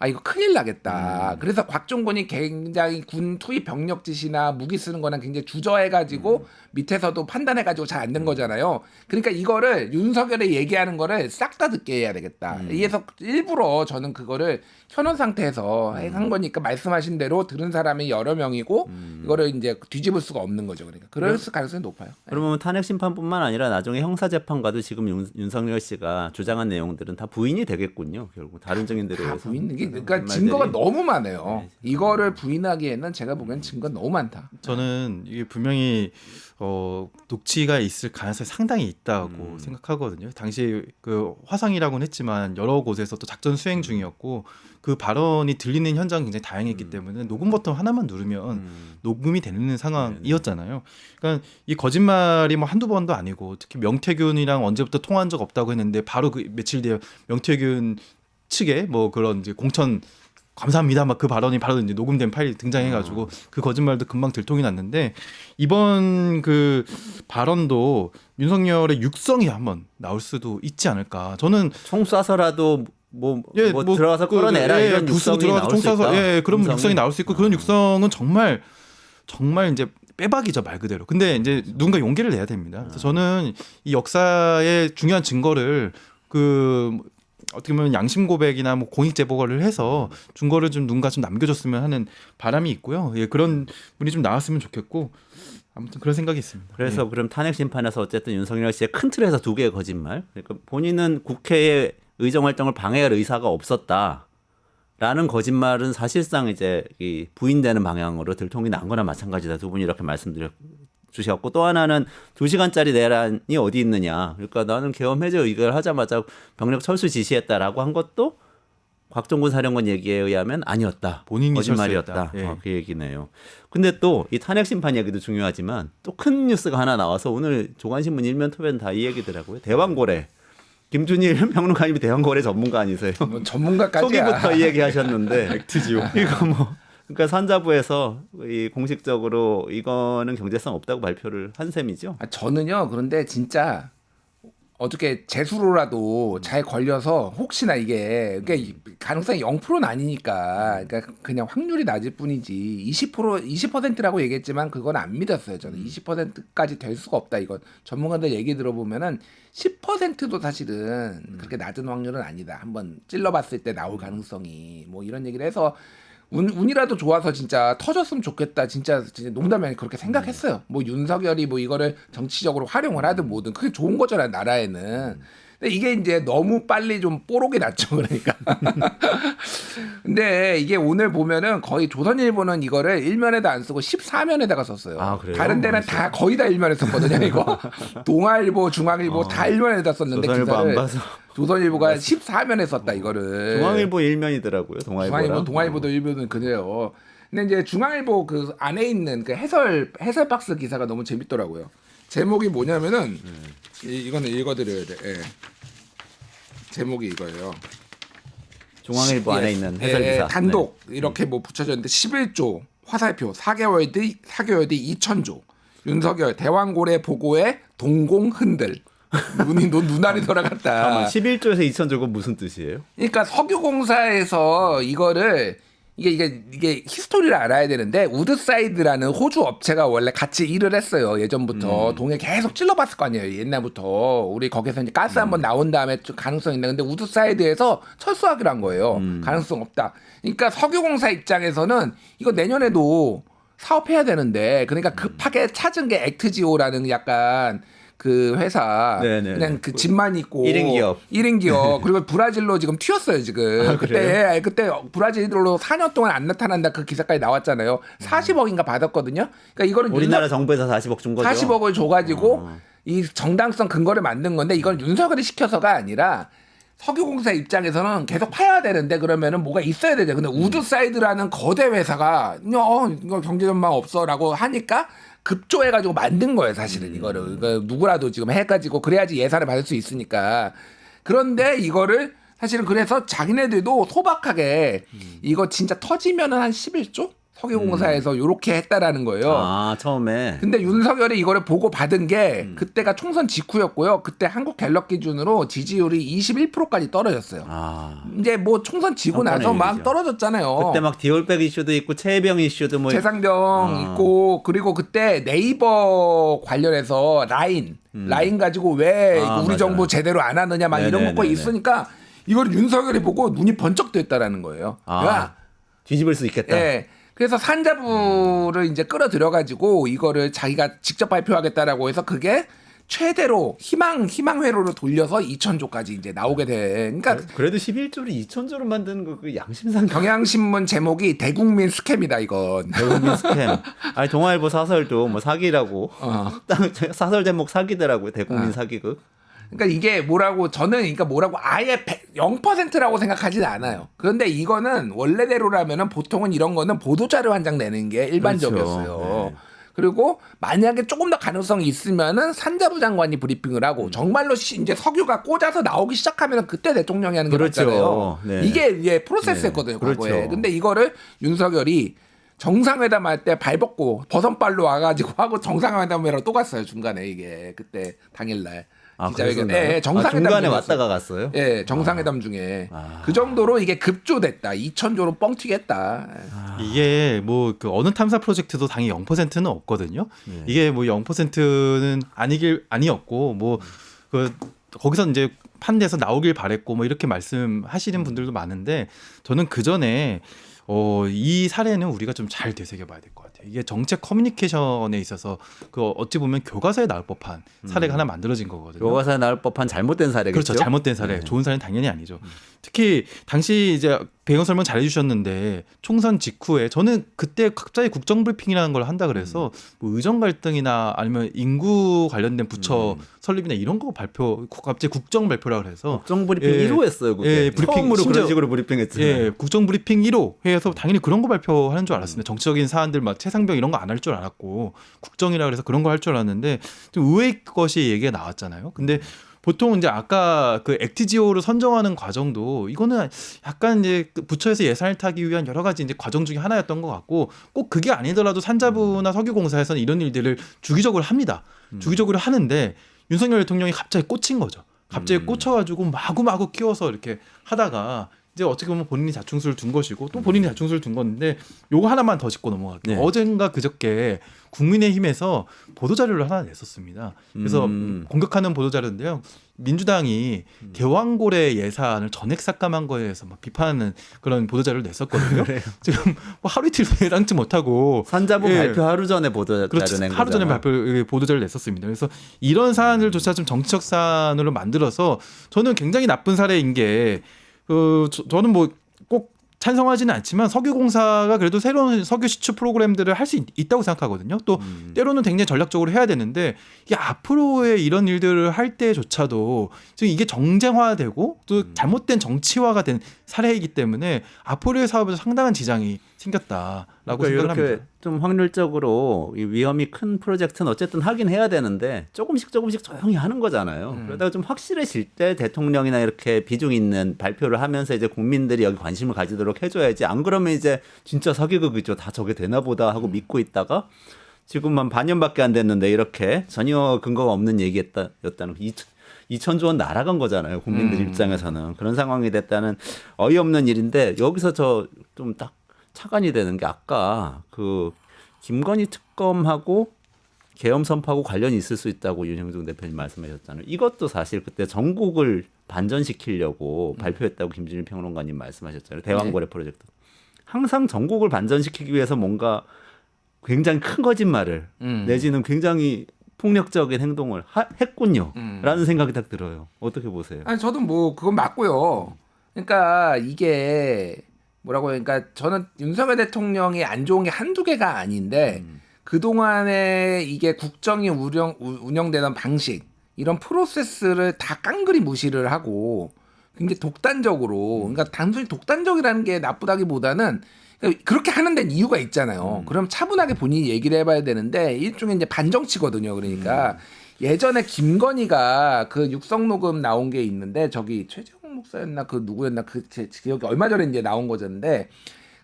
아 이거 큰일 나겠다. 그래서 곽종곤이 굉장히 군 투입 병력 지시나 무기 쓰는 거는 굉장히 주저해가지고 밑에서도 판단해가지고 잘 안 된 거잖아요. 그러니까 이거를 윤석열이 얘기하는 거를 싹 다 듣게 해야 되겠다. 이래서 일부러 저는 그거를 켜놓은 상태에서 한 거니까 말씀하신 대로 들은 사람이 여러 명이고 이거를 이제 뒤집을 수가 없는 거죠. 그러니까 그럴 가능성이 높아요. 그러면 탄핵 심판뿐만 아니라 나중에 형사 재판과도 지금 윤석열 씨가 주장한 내용들은 다 부인이 되겠군요. 결국 다른 증인들에 다 의해서. 부인 게 그러니까 증거가 너무 많아요. 이거를 부인하기에는 제가 보기엔 증거가 너무 많다. 저는 이게 분명히 녹취가 있을 가능성이 상당히 있다고 생각하거든요. 당시 그 화상이라고는 했지만 여러 곳에서 또 작전 수행 중이었고 그 발언이 들리는 현장이 굉장히 다양했기 때문에 녹음 버튼 하나만 누르면 녹음이 되는 상황이었잖아요. 그러니까 이 거짓말이 뭐 한두 번도 아니고 특히 명태균이랑 언제부터 통화한 적 없다고 했는데 바로 그 며칠 뒤에 명태균 측에 뭐 그런 이제 공천 감사합니다. 막 그 발언이 바로 이제 녹음된 파일이 등장해가지고 그 거짓말도 금방 들통이 났는데 이번 그 발언도 윤석열의 육성이 한번 나올 수도 있지 않을까. 저는 총 쏴서라도 뭐 뭐 들어가서 끌어내라 이런 부수고 육성이 들어가서 나올 수 있다. 예, 그런 음성이. 육성이 나올 수 있고 그런 육성은 정말 이제 빼박이죠 말 그대로. 근데 이제 누군가 용기를 내야 됩니다. 그래서 저는 이 역사의 중요한 증거를 그 어떻게 보면 양심 고백이나 뭐 공익 제보를 해서 증거를 좀 누군가 좀 남겨줬으면 하는 바람이 있고요. 예, 그런 분이 좀 나왔으면 좋겠고 아무튼 그런 생각이 있습니다. 그래서 그럼 탄핵 심판에서 어쨌든 윤석열 씨의 큰 틀에서 두 개의 거짓말. 그러니까 본인은 국회의 의정 활동을 방해할 의사가 없었다라는 거짓말은 사실상 이제 이 부인되는 방향으로 들통이 난 거나 마찬가지다. 두 분이 이렇게 주셨고 또 하나는 2시간짜리 내란이 어디 있느냐. 그러니까 나는 계엄 해제 의결을 하자마자 병력 철수 지시했다라고 한 것도 곽종군 사령관 얘기에 의하면 아니었다. 본인이 거짓말이었다. 철수했다. 예. 그 얘기네요. 근데 또 이 탄핵 심판 얘기도 중요하지만 또 큰 뉴스가 하나 나와서 오늘 조간신문 일면 토변 다 이 얘기더라고요. 대왕고래. 김준일 평론가님이 대왕고래 전문가 아니세요? 뭐 전문가까지야. 초기부터 이 얘기하셨는데 액트지오. 이거 뭐 그러니까 산자부에서 이 공식적으로 이거는 경제성 없다고 발표를 한 셈이죠. 아, 저는요. 그런데 진짜 어떻게 재수로라도 잘 걸려서 혹시나 이게 그러니까 가능성이 0%는 아니니까 그러니까 그냥 확률이 낮을 뿐이지 20%라고 얘기했지만 그건 안 믿었어요. 저는 20%까지 될 수가 없다. 이건 전문가들 얘기 들어보면은 10%도 사실은 그렇게 낮은 확률은 아니다. 한번 찔러봤을 때 나올 가능성이 뭐 이런 얘기를 해서 운이라도 좋아서 진짜 터졌으면 좋겠다. 진짜 농담이 아니라 그렇게 생각했어요. 뭐 윤석열이 뭐 이거를 정치적으로 활용을 하든 뭐든 그게 좋은 거잖아요. 나라에는. 근데 이게 이제 너무 빨리 좀 뽀록이 났죠. 그러니까. 근데 이게 오늘 보면은 거의 조선일보는 이거를 1면에도 안 쓰고 14면에다가 썼어요. 아, 그래요? 다른 데는 다 거의 다 1면에 썼거든요. 이거. 동아일보, 중앙일보 다 1면에다 썼는데 조선일보 안 기사를 봐서. 조선일보가 14면에 썼다 이거를. 중앙일보 일면이더라고요. 동아일보랑. 동아일보도 일면은 그래요. 근데 이제 중앙일보 그 안에 있는 그 해설 박스 기사가 너무 재밌더라고요. 제목이 뭐냐면은 이거는 읽어드려야 돼. 예. 제목이 이거예요. 중앙일보 안에 있는 해설 기사. 단독 이렇게 뭐 붙여져 있는데 11조 화살표 4개월 뒤 2,000조 윤석열 대왕고래 보고에 동공 흔들. 눈알이 돌아갔다. 11조에서 2,000조가 무슨 뜻이에요? 그러니까 석유공사에서 이거를 이게 히스토리를 알아야 되는데 우드사이드라는 호주 업체가 원래 같이 일을 했어요. 예전부터 동해 계속 찔러봤을 거 아니에요. 옛날부터 우리 거기서 이제 가스 한번 나온 다음에 좀 가능성 있나. 근데 우드사이드에서 철수하기로 한 거예요. 가능성 없다. 그러니까 석유공사 입장에서는 이거 내년에도 사업해야 되는데 그러니까 급하게 찾은 게 액트지오라는 약간 그 회사 네네. 그냥 그 집만 있고 1인 기업 그리고 브라질로 지금 튀었어요 지금. 아, 그때 브라질로 4년 동안 안 나타난다 그 기사까지 나왔잖아요. 40억인가 받았거든요. 그러니까 이거는 우리나라 정부에서 40억 준 거죠. 40억을 줘가지고 이 정당성 근거를 만든 건데 이건 윤석열이 시켜서가 아니라 석유공사 입장에서는 계속 파야 되는데 그러면은 뭐가 있어야 되죠. 근데 우드사이드라는 거대 회사가 이거 경제전망 없어라고 하니까 급조해가지고 만든 거예요, 사실은 이거를. 그러니까 누구라도 지금 해가지고 그래야지 예산을 받을 수 있으니까. 그런데 이거를 사실은 그래서 자기네들도 소박하게 이거 진짜 터지면은 한 11조? 석유공사에서 요렇게 했다라는 거예요. 아 처음에. 근데 윤석열이 이거를 보고 받은 게 그때가 총선 직후였고요. 그때 한국갤럽 기준으로 지지율이 21%까지 떨어졌어요. 아 이제 뭐 총선 지고 한 번의 나서 막 일이죠. 떨어졌잖아요. 그때 막 디올백 이슈도 있고 최혜병 이슈도 뭐. 재상병 있고 그리고 그때 네이버 관련해서 라인 가지고 왜 아, 우리 맞아요. 정부 제대로 안 하느냐 막 이런 거 네네네네. 있으니까 이걸 윤석열이 보고 눈이 번쩍 됐다라는 거예요. 아, 야, 뒤집을 수 있겠다. 예. 그래서 산자부를 이제 끌어들여 가지고 이거를 자기가 직접 발표하겠다라고 해서 그게 최대로 희망 회로로 돌려서 2,000조까지 이제 나오게 돼. 그러니까 그래도 11조를 2천조로 만드는 거 그 양심상 경향신문 제목이 대국민 스캠이다 이건. 대국민 스캠. 아니 동아일보 사설도 뭐 사기라고. 사설 제목 사기더라고요. 대국민 사기극. 그러니까 이게 뭐라고 저는 그러니까 뭐라고 아예 0%라고 생각하지는 않아요. 그런데 이거는 원래대로라면은 보통은 이런 거는 보도자료 한 장 내는 게 일반적이었어요. 그렇죠. 네. 그리고 만약에 조금 더 가능성이 있으면은 산자부 장관이 브리핑을 하고 정말로 이제 석유가 꽂아서 나오기 시작하면 그때 대통령이 하는 게 그렇죠. 맞잖아요. 네. 이게 프로세스였거든요. 네. 과거에. 그렇죠. 근데 이거를 윤석열이 정상회담 할 때 발 벗고 버선발로 와가지고 하고 정상회담이라고 또 갔어요. 중간에 이게 그때 당일날. 아, 기자회견. 그랬었나요? 예, 정상회담 중간에 중이었어요. 왔다가 갔어요. 예, 정상회담 중에 그 정도로 이게 급조됐다. 2,000조로 뻥튀겠다. 이게 뭐 그 어느 탐사 프로젝트도 당연히 0%는 없거든요. 네. 이게 뭐 0%는 아니었고 뭐 그 거기서 이제 판대에서 나오길 바랬고 뭐 이렇게 말씀하시는 분들도 많은데 저는 그 전에 이 사례는 우리가 좀 잘 되새겨봐야 될 것 같아요. 이게 정책 커뮤니케이션에 있어서 그 어찌 보면 교과서에 나올 법한 사례가 하나 만들어진 거거든요. 교과서에 나올 법한 잘못된 사례겠죠. 그렇죠. 잘못된 사례. 네. 좋은 사례는 당연히 아니죠. 특히 당시 이제 배경 설명 잘 해주셨는데 총선 직후에 저는 그때 각자의 국정 브리핑이라는 걸 한다 그래서 뭐 의정 갈등이나 아니면 인구 관련된 부처 설립이나 이런 거 갑자기 국정 발표라 그래서 국정 브리핑 예. 1호 했어요. 그게. 예, 브리핑 처음으로 심지어- 그런 식으로 브리핑했잖아요. 예, 국정 브리핑 1호 회에서 당연히 그런 거 발표하는 줄 알았습니다. 정치적인 사안들 막 최상병 이런 거 안 할 줄 알았고 국정이라 그래서 그런 거 할 줄 알았는데 좀 의외의 것이 얘기가 나왔잖아요. 근데 보통 이제 아까 그 액티지오를 선정하는 과정도 이거는 약간 이제 그 부처에서 예산을 타기 위한 여러 가지 이제 과정 중에 하나였던 것 같고 꼭 그게 아니더라도 산자부나 석유공사에서는 이런 일들을 주기적으로 합니다. 주기적으로 하는데 윤석열 대통령이 갑자기 꽂힌 거죠. 갑자기 꽂혀가지고 마구마구 끼워서 이렇게 하다가 이제 어떻게 보면 본인이 자충수를 둔 것이고 또 본인이 자충수를 둔 건데 요거 하나만 더 짚고 넘어갈게요. 네. 어젠가 그저께 국민의힘에서 보도자료를 하나 냈었습니다. 그래서 공격하는 보도자료인데요. 민주당이 대왕고래 예산을 전액 삭감한 거에 대해서 막 비판하는 그런 보도자료를 냈었거든요. 지금 뭐 하루 이틀 예상치 못하고 산자부 예. 발표 하루 전에 보도자료 그렇죠. 낸 하루 전에 거잖아요. 보도자료를 냈었습니다. 그래서 이런 사안들조차 좀 정치적 사안으로 만들어서 저는 굉장히 나쁜 사례인 게 저는 뭐 꼭 찬성하지는 않지만 석유공사가 그래도 새로운 석유 시추 프로그램들을 할 수 있다고 생각하거든요. 또 때로는 굉장히 전략적으로 해야 되는데 이게 앞으로의 이런 일들을 할 때조차도 지금 이게 정쟁화되고 또 잘못된 정치화가 된 사례이기 때문에 앞으로의 사업에서 상당한 지장이 생겼다라고 그러니까 생각을 이렇게 합니다. 좀 확률적으로 이 위험이 큰 프로젝트는 어쨌든 하긴 해야 되는데 조금씩 조용히 하는 거잖아요. 그러다가 좀 확실해질 때 대통령이나 이렇게 비중 있는 발표를 하면서 이제 국민들이 여기 관심을 가지도록 해줘야지. 안 그러면 이제 진짜 사기극이죠. 다 저게 되나 보다 하고 믿고 있다가 지금 한 반년밖에 안 됐는데 이렇게 전혀 근거가 없는 얘기였다는 2,000조 원 날아간 거잖아요. 국민들 입장에서는. 그런 상황이 됐다는 어이없는 일인데 여기서 저 좀 딱 차관이 되는 게 아까 그 김건희 특검하고 계엄 선포하고 관련이 있을 수 있다고 윤형중 대표님 말씀하셨잖아요. 이것도 사실 그때 전국을 반전시키려고 발표했다고 김준일 평론가님 말씀하셨잖아요. 대왕고래 프로젝트. 항상 전국을 반전시키기 위해서 뭔가 굉장히 큰 거짓말을 내지는 굉장히 폭력적인 행동을 했군요. 라는 생각이 딱 들어요. 어떻게 보세요? 아니 저도 뭐 그건 맞고요. 그러니까 이게 뭐라고 해요? 그러니까 저는 윤석열 대통령이 안 좋은 게 한두 개가 아닌데 그동안에 이게 국정이 운영되던 방식 이런 프로세스를 다 깡그리 무시를 하고 굉장히 독단적으로 그러니까 단순히 독단적이라는 게 나쁘다기보다는 그렇게 하는 데는 이유가 있잖아요. 그럼 차분하게 본인이 얘기를 해봐야 되는데 일종의 이제 반정치거든요. 그러니까 예전에 김건희가 그 육성 녹음 나온 게 있는데 저기 최재형 목사였나 그 누구였나 그 제 기억이 얼마 전에 이제 나온 거였는데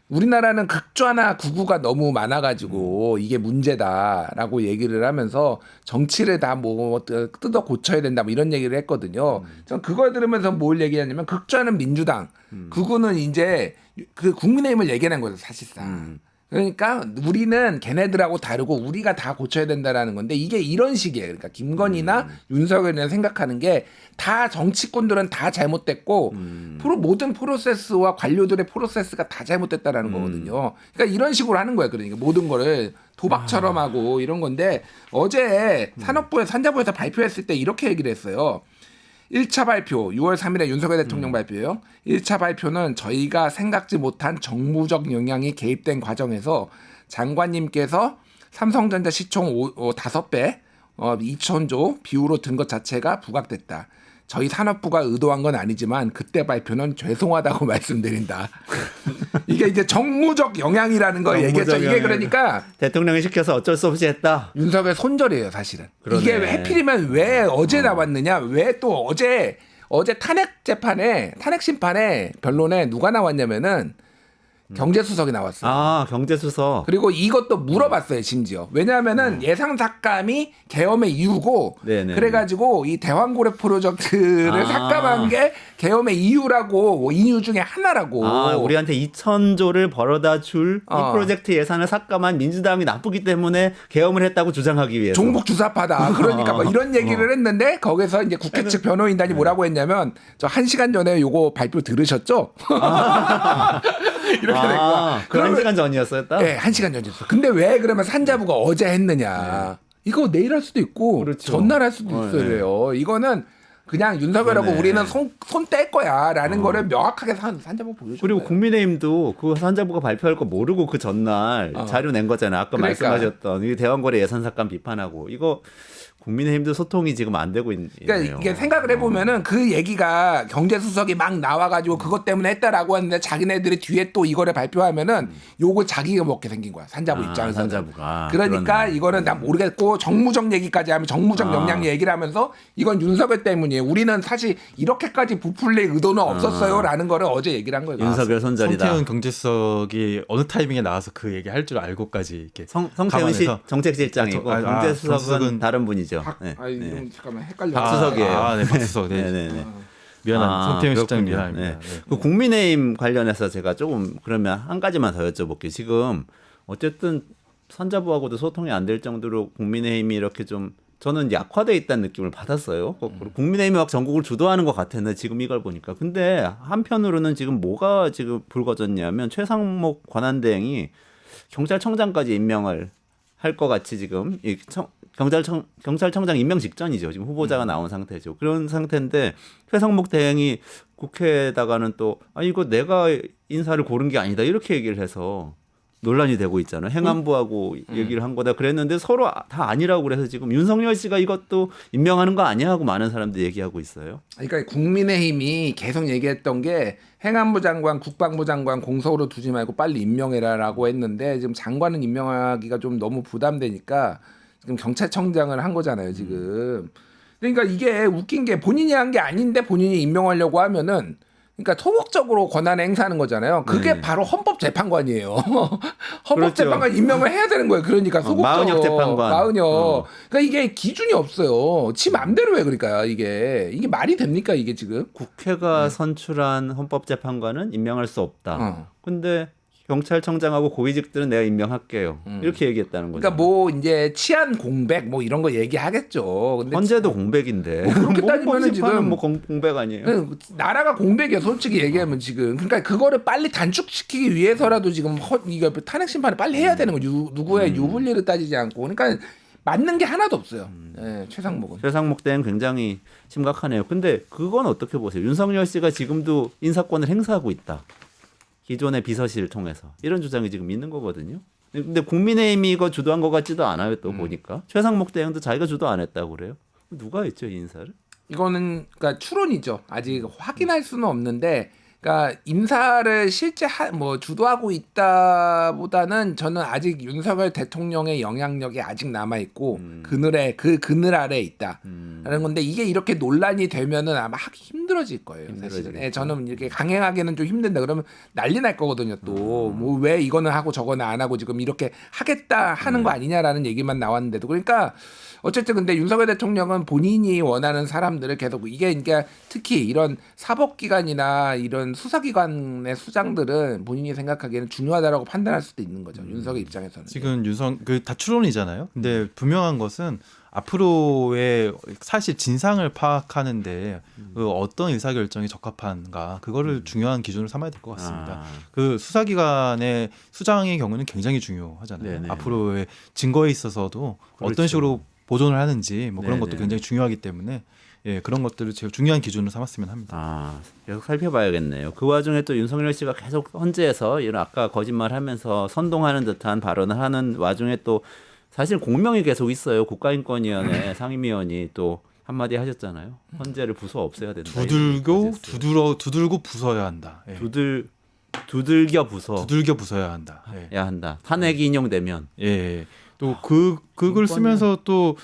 우리나라는 극좌나 극우가 너무 많아가지고 이게 문제다라고 얘기를 하면서 정치를 다 뭐 뜯어 고쳐야 된다 뭐 이런 얘기를 했거든요. 전 그걸 들으면서 뭘 얘기하냐면 극좌는 민주당, 극우는 이제 그 국민의힘을 얘기하는 거죠 사실상. 그러니까 우리는 걔네들하고 다르고 우리가 다 고쳐야 된다라는 건데 이게 이런 식이에요. 그러니까 김건희나 윤석열이나 생각하는 게 다 정치권들은 다 잘못됐고 모든 프로세스와 관료들의 프로세스가 다 잘못됐다라는 거거든요. 그러니까 이런 식으로 하는 거예요. 그러니까 모든 거를 도박처럼 하고 이런 건데 어제 산자부에서 발표했을 때 이렇게 얘기를 했어요. 1차 발표 6월 3일에 윤석열 대통령 발표예요. 1차 발표는 저희가 생각지 못한 정무적 영향이 개입된 과정에서 장관님께서 삼성전자 시총 5배 2천조 비율로 든 것 자체가 부각됐다. 저희 산업부가 의도한 건 아니지만 그때 발표는 죄송하다고 말씀드린다. 이게 이제 정무적 영향이라는 걸 얘기했죠. 이게 그러니까 대통령이 시켜서 어쩔 수 없이 했다. 윤석열 손절이에요, 사실은. 그러네. 이게 해필이면 왜 어제 나왔느냐? 왜 또 어제 탄핵 심판에 변론에 누가 나왔냐면은 경제수석이 나왔어요. 아, 경제수석. 그리고 이것도 물어봤어요, 심지어. 왜냐하면은 예상 삭감이 계엄의 이유고, 네네. 그래가지고 이 대왕고래 프로젝트를 삭감한 게 계엄의 이유라고, 이유 중에 하나라고. 아, 우리한테 2천조를 벌어다 줄 이 프로젝트 예산을 삭감한 민주당이 나쁘기 때문에 계엄을 했다고 주장하기 위해서. 종북 주사파다. 그러니까 뭐 이런 얘기를 했는데 거기서 이제 국회 측 변호인단이 뭐라고 했냐면 저 1시간 전에 요거 발표 들으셨죠? 이렇게 된 거야. 그 1시간 전이었어요, 딱? 네, 1시간 전이었어. 근데 왜 그러면 산자부가 어제 했느냐? 이거 내일 할 수도 있고 그렇죠. 전날 할 수도 있어요. 이거는 그냥 윤석열하고 그러네. 우리는 손 뗄 거야라는 거를 명확하게 산자부 보여줘. 그리고 국민의힘도 그 산자부가 발표할 거 모르고 그 전날 자료 낸 거잖아요. 아까 그러니까. 말씀하셨던 이 대왕거래 예산 삭감 비판하고 이거 국민의힘도 소통이 지금 안 되고 있네요. 그러니까 이게 생각을 해보면은 그 얘기가 경제수석이 막 나와가지고 그것 때문에 했다라고 하는데 자기네들이 뒤에 또 이거를 발표하면은 요거 자기가 먹게 생긴 거야 산자부 입장에서. 산자부가. 그러니까 그러네. 이거는 나 모르겠고 정무적 얘기까지 하면 정무적 역량 얘기를 하면서 이건 윤석열 때문이에요. 우리는 사실 이렇게까지 부풀릴 의도는 없었어요라는 거를 어제 얘기를 한 거예요. 윤석열 손절이다. 성태훈 경제수석이 어느 타이밍에 나와서 그 얘기 할 줄 알고까지 이렇게 성태훈 씨 감안해서. 정책실장이고 경제수석은 정수석은 다른 분이죠. 네. 이름 잠깐만 헷갈려. 박수석이에요. 네, 박수석. 네. 네네네. 미안한 성태훈 실장 그렇군요. 미안합니다. 네. 네. 그 국민의힘 관련해서 제가 조금 그러면 한 가지만 더 여쭤볼게요. 지금 어쨌든 산자부하고도 소통이 안 될 정도로 국민의힘이 이렇게 좀 저는 약화돼 있다는 느낌을 받았어요. 거꾸로 국민의힘이 막 전국을 주도하는 것 같았는데 지금 이걸 보니까. 근데 한편으로는 지금 뭐가 지금 불거졌냐면 최상목 권한대행이 경찰청장까지 임명을 할 것 같이 지금 경찰청장 임명 직전이죠. 지금 후보자가 나온 상태죠. 그런 상태인데 최상목 대행이 국회에다가는 또 이거 내가 인사를 고른 게 아니다 이렇게 얘기를 해서 논란이 되고 있잖아요. 행안부하고 얘기를 한 거다 그랬는데 서로 다 아니라고 그래서 지금 윤석열 씨가 이것도 임명하는 거 아니야 하고 많은 사람들이 얘기하고 있어요. 그러니까 국민의힘이 계속 얘기했던 게 행안부 장관, 국방부 장관 공석으로 두지 말고 빨리 임명해라라고 했는데 지금 장관은 임명하기가 좀 너무 부담되니까 지금 경찰청장을 한 거잖아요, 지금. 그러니까 이게 웃긴 게 본인이 한 게 아닌데 본인이 임명하려고 하면은 그러니까 소극적으로 권한을 행사하는 거잖아요. 그게 네. 바로 헌법재판관이에요. 헌법재판관 임명을 해야 되는 거예요. 그러니까 소극적으로. 마은혁 재판관. 마은혁. 그러니까 이게 기준이 없어요. 지 맘대로 해 그러니까 이게 말이 됩니까 이게 지금? 국회가 선출한 헌법재판관은 임명할 수 없다. 근데 경찰청장하고 고위직들은 내가 임명할게요. 이렇게 얘기했다는 거죠. 그러니까 뭐 이제 치안 공백 뭐 이런 거 얘기하겠죠. 근데 헌재도 공백인데. 그렇게 따지면은 헌법재판은 지금 뭐 공백 아니에요? 나라가 공백이야 솔직히 얘기하면 지금. 그러니까 그거를 빨리 단축시키기 위해서라도 지금 이거 탄핵 심판을 빨리 해야 되는 거. 누구의 유불리를 따지지 않고. 그러니까 맞는 게 하나도 없어요. 네, 최상목은. 최상목 대행 굉장히 심각하네요. 근데 그건 어떻게 보세요? 윤석열 씨가 지금도 인사권을 행사하고 있다. 기존의 비서실을 통해서 이런 주장이 지금 있는 거거든요. 근데 국민의힘이 이거 주도한 것 같지도 않아요. 또 보니까 최상목 대행도 자기가 주도 안 했다고 그래요. 누가 했죠 이 인사를? 이거는 그러니까 추론이죠. 아직 확인할 수는 없는데 그러니까 인사를 실제 뭐 주도하고 있다보다는 저는 아직 윤석열 대통령의 영향력이 아직 남아 있고 그늘 아래에 있다라는 건데 이게 이렇게 논란이 되면은 아마 하기 힘들어질 거예요. 사실은. 예, 저는 이렇게 강행하기는 좀 힘든다. 그러면 난리 날 거거든요. 또 뭐 왜 이거는 하고 저거는 안 하고 지금 이렇게 하겠다 하는 거 아니냐라는 얘기만 나왔는데도 그러니까. 어쨌든 근데 윤석열 대통령은 본인이 원하는 사람들을 계속 이게 그러니까 특히 이런 사법기관이나 이런 수사기관의 수장들은 본인이 생각하기에는 중요하다라고 판단할 수도 있는 거죠. 윤석열 입장에서는. 지금 다 추론이잖아요. 근데 분명한 것은 앞으로의 사실 진상을 파악하는데 그 어떤 의사결정이 적합한가 그거를 중요한 기준으로 삼아야 될 것 같습니다. 그 수사기관의 수장의 경우는 굉장히 중요하잖아요. 네네. 앞으로의 증거에 있어서도 그렇죠. 어떤 식으로 보존을 하는지 뭐 그런 네네. 것도 굉장히 중요하기 때문에 예, 그런 것들을 제일 중요한 기준으로 삼았으면 합니다. 계속 살펴봐야겠네요. 그 와중에 또 윤석열 씨가 계속 헌재에서 이런 아까 거짓말하면서 선동하는 듯한 발언을 하는 와중에 또 사실 공명이 계속 있어요. 국가인권위원회 상임위원이 또 한마디 하셨잖아요. 헌재를 부숴 없애야 된다. 두들고 부숴야 한다. 예. 두들겨 부숴. 두들겨 부숴야 한다. 예. 야 한다. 탄핵이 인용되면. 예. 또 그걸 쓰면서 또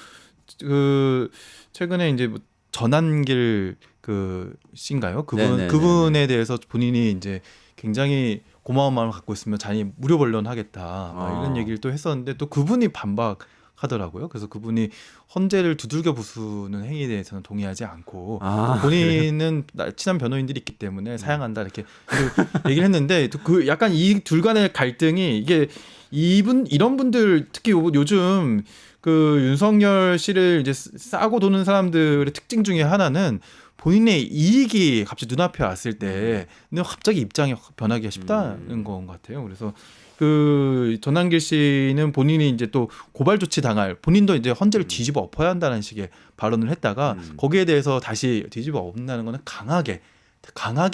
그 최근에 이제 뭐 전한길 그 씨인가요? 네네네네. 그분에 대해서 본인이 이제 굉장히 고마운 마음을 갖고 있으면 자기 무료 변론하겠다 이런 얘기를 또 했었는데 또 그분이 반박하더라고요. 그래서 그분이 헌재를 두들겨 부수는 행위에 대해서는 동의하지 않고 본인은 친한 변호인들이 있기 때문에 사양한다 이렇게 얘기를 했는데 또 그 약간 이 둘 간의 갈등이 이게 이런 분들 특히 요즘 그 윤석열 씨를 이제 싸고 도는 사람들의 특징 중에 하나는 본인의 이익이 갑자기 눈앞에 왔을 때 갑자기 입장이 변하기가 쉽다는 건 것 같아요. 그래서 그 전한길 씨는 본인이 이제 또 고발 조치 당할 본인도 이제 헌재를 뒤집어 엎어야 한다는 식의 발언을 했다가 거기에 대해서 다시 뒤집어 엎는다는 거는 강하게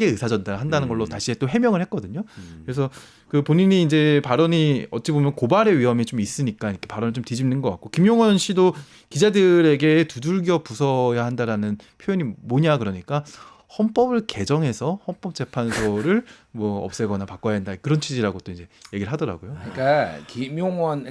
의사전달한다는 걸로 다시 또 해명을 했거든요. 그래서 그 본인이 이제 발언이 어찌 보면 고발의 위험이 좀 있으니까 이렇게 발언을 좀 뒤집는 것 같고 김용원 씨도 기자들에게 두들겨 부숴야 한다라는 표현이 뭐냐 그러니까 헌법을 개정해서 헌법재판소를 뭐 없애거나 바꿔야 한다 그런 취지라고 또 이제 얘기를 하더라고요. 그러니까 김용원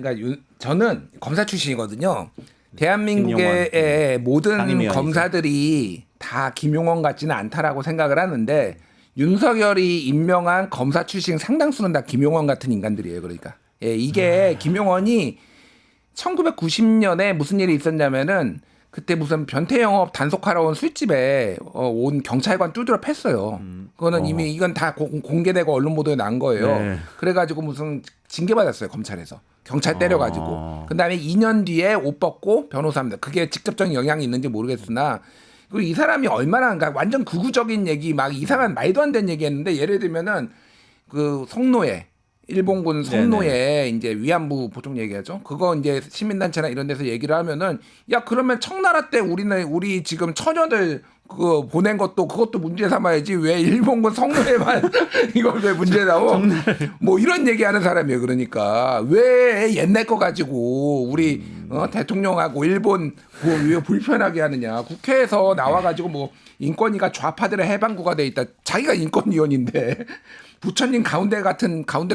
저는 검사 출신이거든요. 대한민국의 모든 상임위원이죠. 검사들이 다 김용원 같지는 않다라고 생각을 하는데 윤석열이 임명한 검사 출신 상당수는 다 김용원 같은 인간들이에요. 그러니까 이게 김용원이 1990년에 무슨 일이 있었냐면은 그때 무슨 변태 영업 단속하러 온 술집에 온 경찰관 두드려 팼어요. 그거는 이미 이건 다 공개되고 언론 보도에 난 거예요. 네. 그래가지고 무슨 징계받았어요 검찰에서. 경찰 때려가지고. 그다음에 2년 뒤에 옷 벗고 변호사입니다. 그게 직접적인 영향이 있는지 모르겠으나 그리고 이 사람이 얼마나 그러니까 완전 극우적인 얘기 막 이상한 말도 안 되는 얘기했는데 예를 들면은 그 성노예 일본군 성노예 이제 위안부 보통 얘기하죠. 그거 이제 시민단체나 이런 데서 얘기를 하면은 야 그러면 청나라 때 우리 지금 처녀들 그거 보낸 것도 그것도 문제 삼아야지 왜 일본군 성노예만 이걸 왜 문제 삼어? 뭐 이런 얘기하는 사람이에요. 그러니까 왜 옛날 거 가지고 우리 대통령하고 일본 왜 불편하게 하느냐? 국회에서 나와가지고 뭐 인권위가 좌파들의 해방구가 돼 있다. 자기가 인권위원인데. 부처님 가운데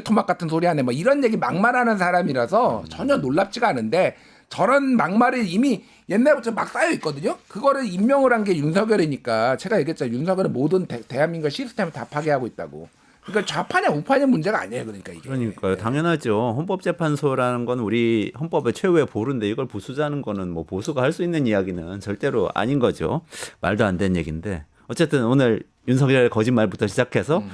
토막 같은 소리 하네. 뭐 이런 얘기 막말하는 사람이라서 전혀 놀랍지가 않은데 저런 막말이 이미 옛날부터 막 쌓여 있거든요. 그거를 임명을 한 게 윤석열이니까 제가 얘기했잖아요. 윤석열은 모든 대한민국 시스템을 다 파괴하고 있다고. 그러니까 좌파냐 우파냐 문제가 아니에요. 그러니까 이게. 그러니까요. 당연하죠. 헌법재판소라는 건 우리 헌법의 최후의 보루인데 이걸 부수자는 거는 뭐 보수가 할 수 있는 이야기는 절대로 아닌 거죠. 말도 안 되는 얘기인데 어쨌든 오늘 윤석열의 거짓말부터 시작해서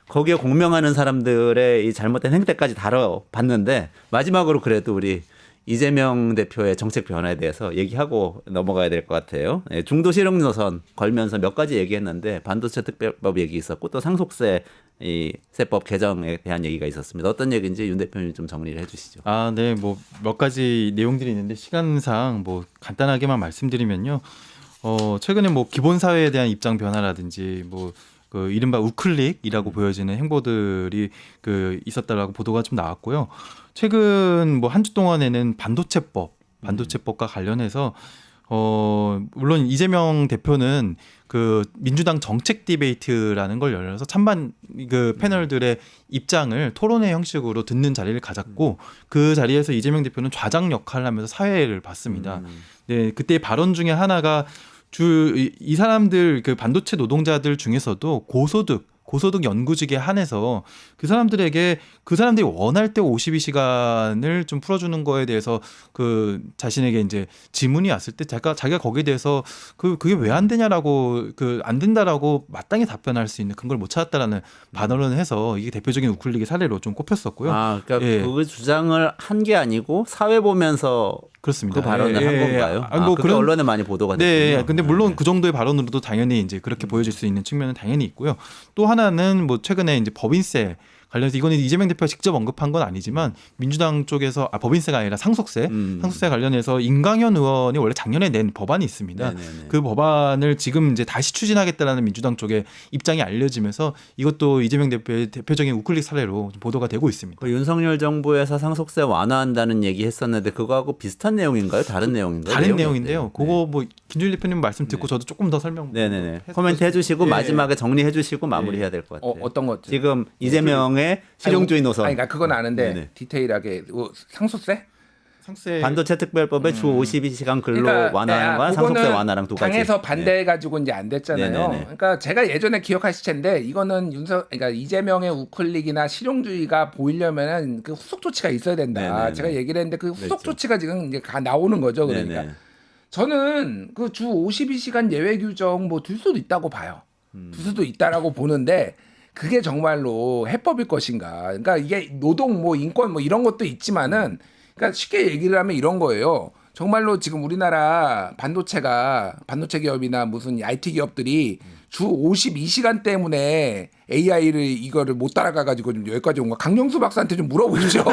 거기에 공명하는 사람들의 이 잘못된 행태까지 다뤄봤는데 마지막으로 그래도 우리 이재명 대표의 정책 변화에 대해서 얘기하고 넘어가야 될 것 같아요. 중도 실용 노선 걸면서 몇 가지 얘기했는데 반도체 특별법 얘기 있었고 또 상속세 이 세법 개정에 대한 얘기가 있었습니다. 어떤 얘기인지 윤 대표님 좀 정리를 해주시죠. 네, 뭐 몇 가지 내용들이 있는데 시간상 뭐 간단하게만 말씀드리면요. 최근에 뭐 기본 사회에 대한 입장 변화라든지 뭐 그 이른바 우클릭이라고 보여지는 행보들이 그 있었다라고 보도가 좀 나왔고요. 최근 뭐 한 주 동안에는 반도체법과 관련해서 물론 이재명 대표는 그 민주당 정책 디베이트라는 걸 열어서 찬반 그 패널들의 입장을 토론회 형식으로 듣는 자리를 가졌고 그 자리에서 이재명 대표는 좌장 역할을 하면서 사회를 봤습니다. 네, 그때 발언 중에 하나가 이 사람들 그 반도체 노동자들 중에서도 고소득 연구직에 한해서 그 사람들에게 그 사람들이 원할 때 52시간을 좀 풀어주는 거에 대해서 그 자신에게 이제 지문이 왔을 때 자기가 거기에 대해서 그게 왜 안 되냐라고 안 된다라고 마땅히 답변할 수 있는 근거를 못 찾았다라는 반언을 해서 이게 대표적인 우클릭의 사례로 좀 꼽혔었고요. 아, 그러니까 예. 그 주장을 한 게 아니고 사회 보면서 그렇습니다. 그 발언을 한 건가요? 아니, 뭐 그게 그런 언론에 많이 보도가 됐군요. 네, 근데 물론 그 정도의 발언으로도 당연히 이제 그렇게 보여질 수 있는 측면은 당연히 있고요. 또 하나는 뭐 최근에 이제 법인세 관련해서 이거는 이재명 대표가 직접 언급한 건 아니지만 민주당 쪽에서 법인세가 아니라 상속세 관련해서 임강현 의원이 원래 작년에 낸 법안이 있습니다. 네네네. 그 법안을 지금 이제 다시 추진하겠다라는 민주당 쪽의 입장이 알려지면서 이것도 이재명 대표의 대표적인 우클릭 사례로 보도가 되고 있습니다. 그 윤석열 정부에서 상속세 완화한다는 얘기 했었는데 그거하고 비슷한 내용인가요? 다른 내용인가요? 다른 내용이 내용인데요. 어때요? 그거 뭐 김준일 대표님 말씀 듣고 저도 조금 더 설명. 네네네. 코멘트 해주시고 예. 마지막에 정리해주시고 마무리해야 될 것 같아요. 어떤 것? 지금 이재명의 실용주의 노선. 아니, 그러니까 그건 아는데 네네. 디테일하게 상속세? 상세 반도체 특별법의 주 52시간 근로 그러니까, 완화와 상속세 그거는 완화랑 두 가지. 당에서 반대해가지고 이제 안 됐잖아요. 네네네. 그러니까 제가 예전에 기억하실 텐데 이거는 그러니까 이재명의 우클릭이나 실용주의가 보이려면은 그 후속 조치가 있어야 된다. 네네네. 제가 얘기를 했는데 그 후속 그랬죠. 조치가 지금 이제 나오는 거죠. 그러니까 네네. 저는 그 주 52시간 예외 규정 뭐 둘 수도 있다고 봐요. 둘 수도 있다라고 보는데. 그게 정말로 해법일 것인가? 그러니까 이게 노동 뭐 인권 뭐 이런 것도 있지만은 그러니까 쉽게 얘기를 하면 이런 거예요. 정말로 지금 우리나라 반도체 기업이나 무슨 IT 기업들이 주 52시간 때문에 AI를 이거를 못 따라가 가지고 좀 여기까지 온 거. 강영수 박사한테 좀 물어보시죠.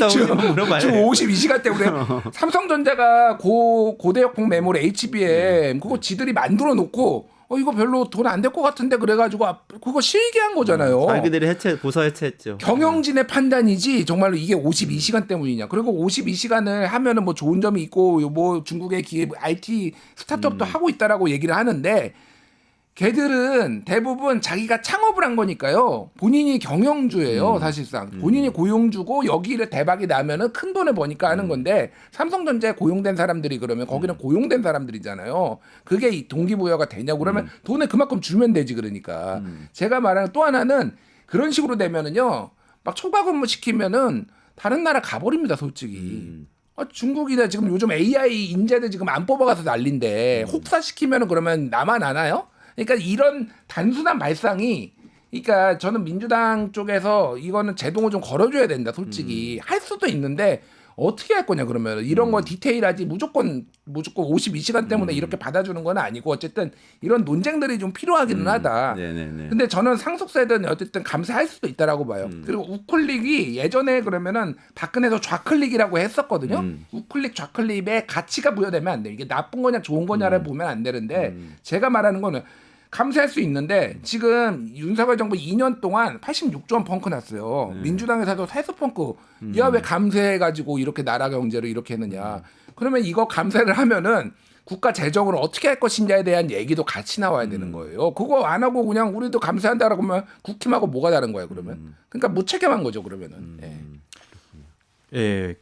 주 52시간 때문에 삼성전자가 고대역폭 메모리 HBM 그거 지들이 만들어 놓고 이거 별로 돈 안 될 것 같은데 그래가지고 그거 실기한 거잖아요. 자기들이 부서 해체했죠. 경영진의 판단이지 정말로 이게 52시간 때문이냐. 그리고 52시간을 하면은 뭐 좋은 점이 있고 뭐 중국의 기업 IT 스타트업도 하고 있다라고 얘기를 하는데 걔들은 대부분 자기가 창업을 한 거니까요. 본인이 경영주예요, 사실상. 본인이 고용주고 여기를 대박이 나면은 큰 돈을 버니까 하는 건데 삼성전자에 고용된 사람들이 그러면 거기는 고용된 사람들이잖아요. 그게 이 동기부여가 되냐고 그러면 돈을 그만큼 주면 되지 그러니까. 제가 말하는 또 하나는 그런 식으로 되면은요. 막 초과 근무 시키면은 다른 나라 가버립니다, 솔직히. 중국이나 지금 요즘 AI 인재들 지금 안 뽑아가서 난린데 혹사시키면은 그러면 나만 아나요? 그러니까 이런 단순한 발상이 그러니까 저는 민주당 쪽에서 이거는 제동을 좀 걸어줘야 된다 솔직히 할 수도 있는데 어떻게 할 거냐 그러면 이런 거 디테일하지 무조건 52시간 때문에 이렇게 받아주는 건 아니고 어쨌든 이런 논쟁들이 좀 필요하기는 하다. 네네네. 근데 저는 상속세든 어쨌든 감세할 수도 있다라고 봐요. 그리고 우클릭이 예전에 그러면은 박근혜도 좌클릭이라고 했었거든요. 우클릭 좌클릭에 가치가 부여되면 안 돼. 이게 나쁜 거냐 좋은 거냐를 보면 안 되는데 제가 말하는 거는 감세할 수 있는데 지금 윤석열 정부 2년 동안 86조 원 펑크 났어요. 민주당에서도 세수 펑크. 야 왜 감세해가지고 이렇게 나라 경제를 이렇게 했느냐. 그러면 이거 감세를 하면은 국가 재정으로 어떻게 할 것인가에 대한 얘기도 같이 나와야 되는 거예요. 그거 안 하고 그냥 우리도 감세한다라고 하면 국힘하고 뭐가 다른 거야 그러면. 그러니까 무책임한 거죠 그러면은. 예,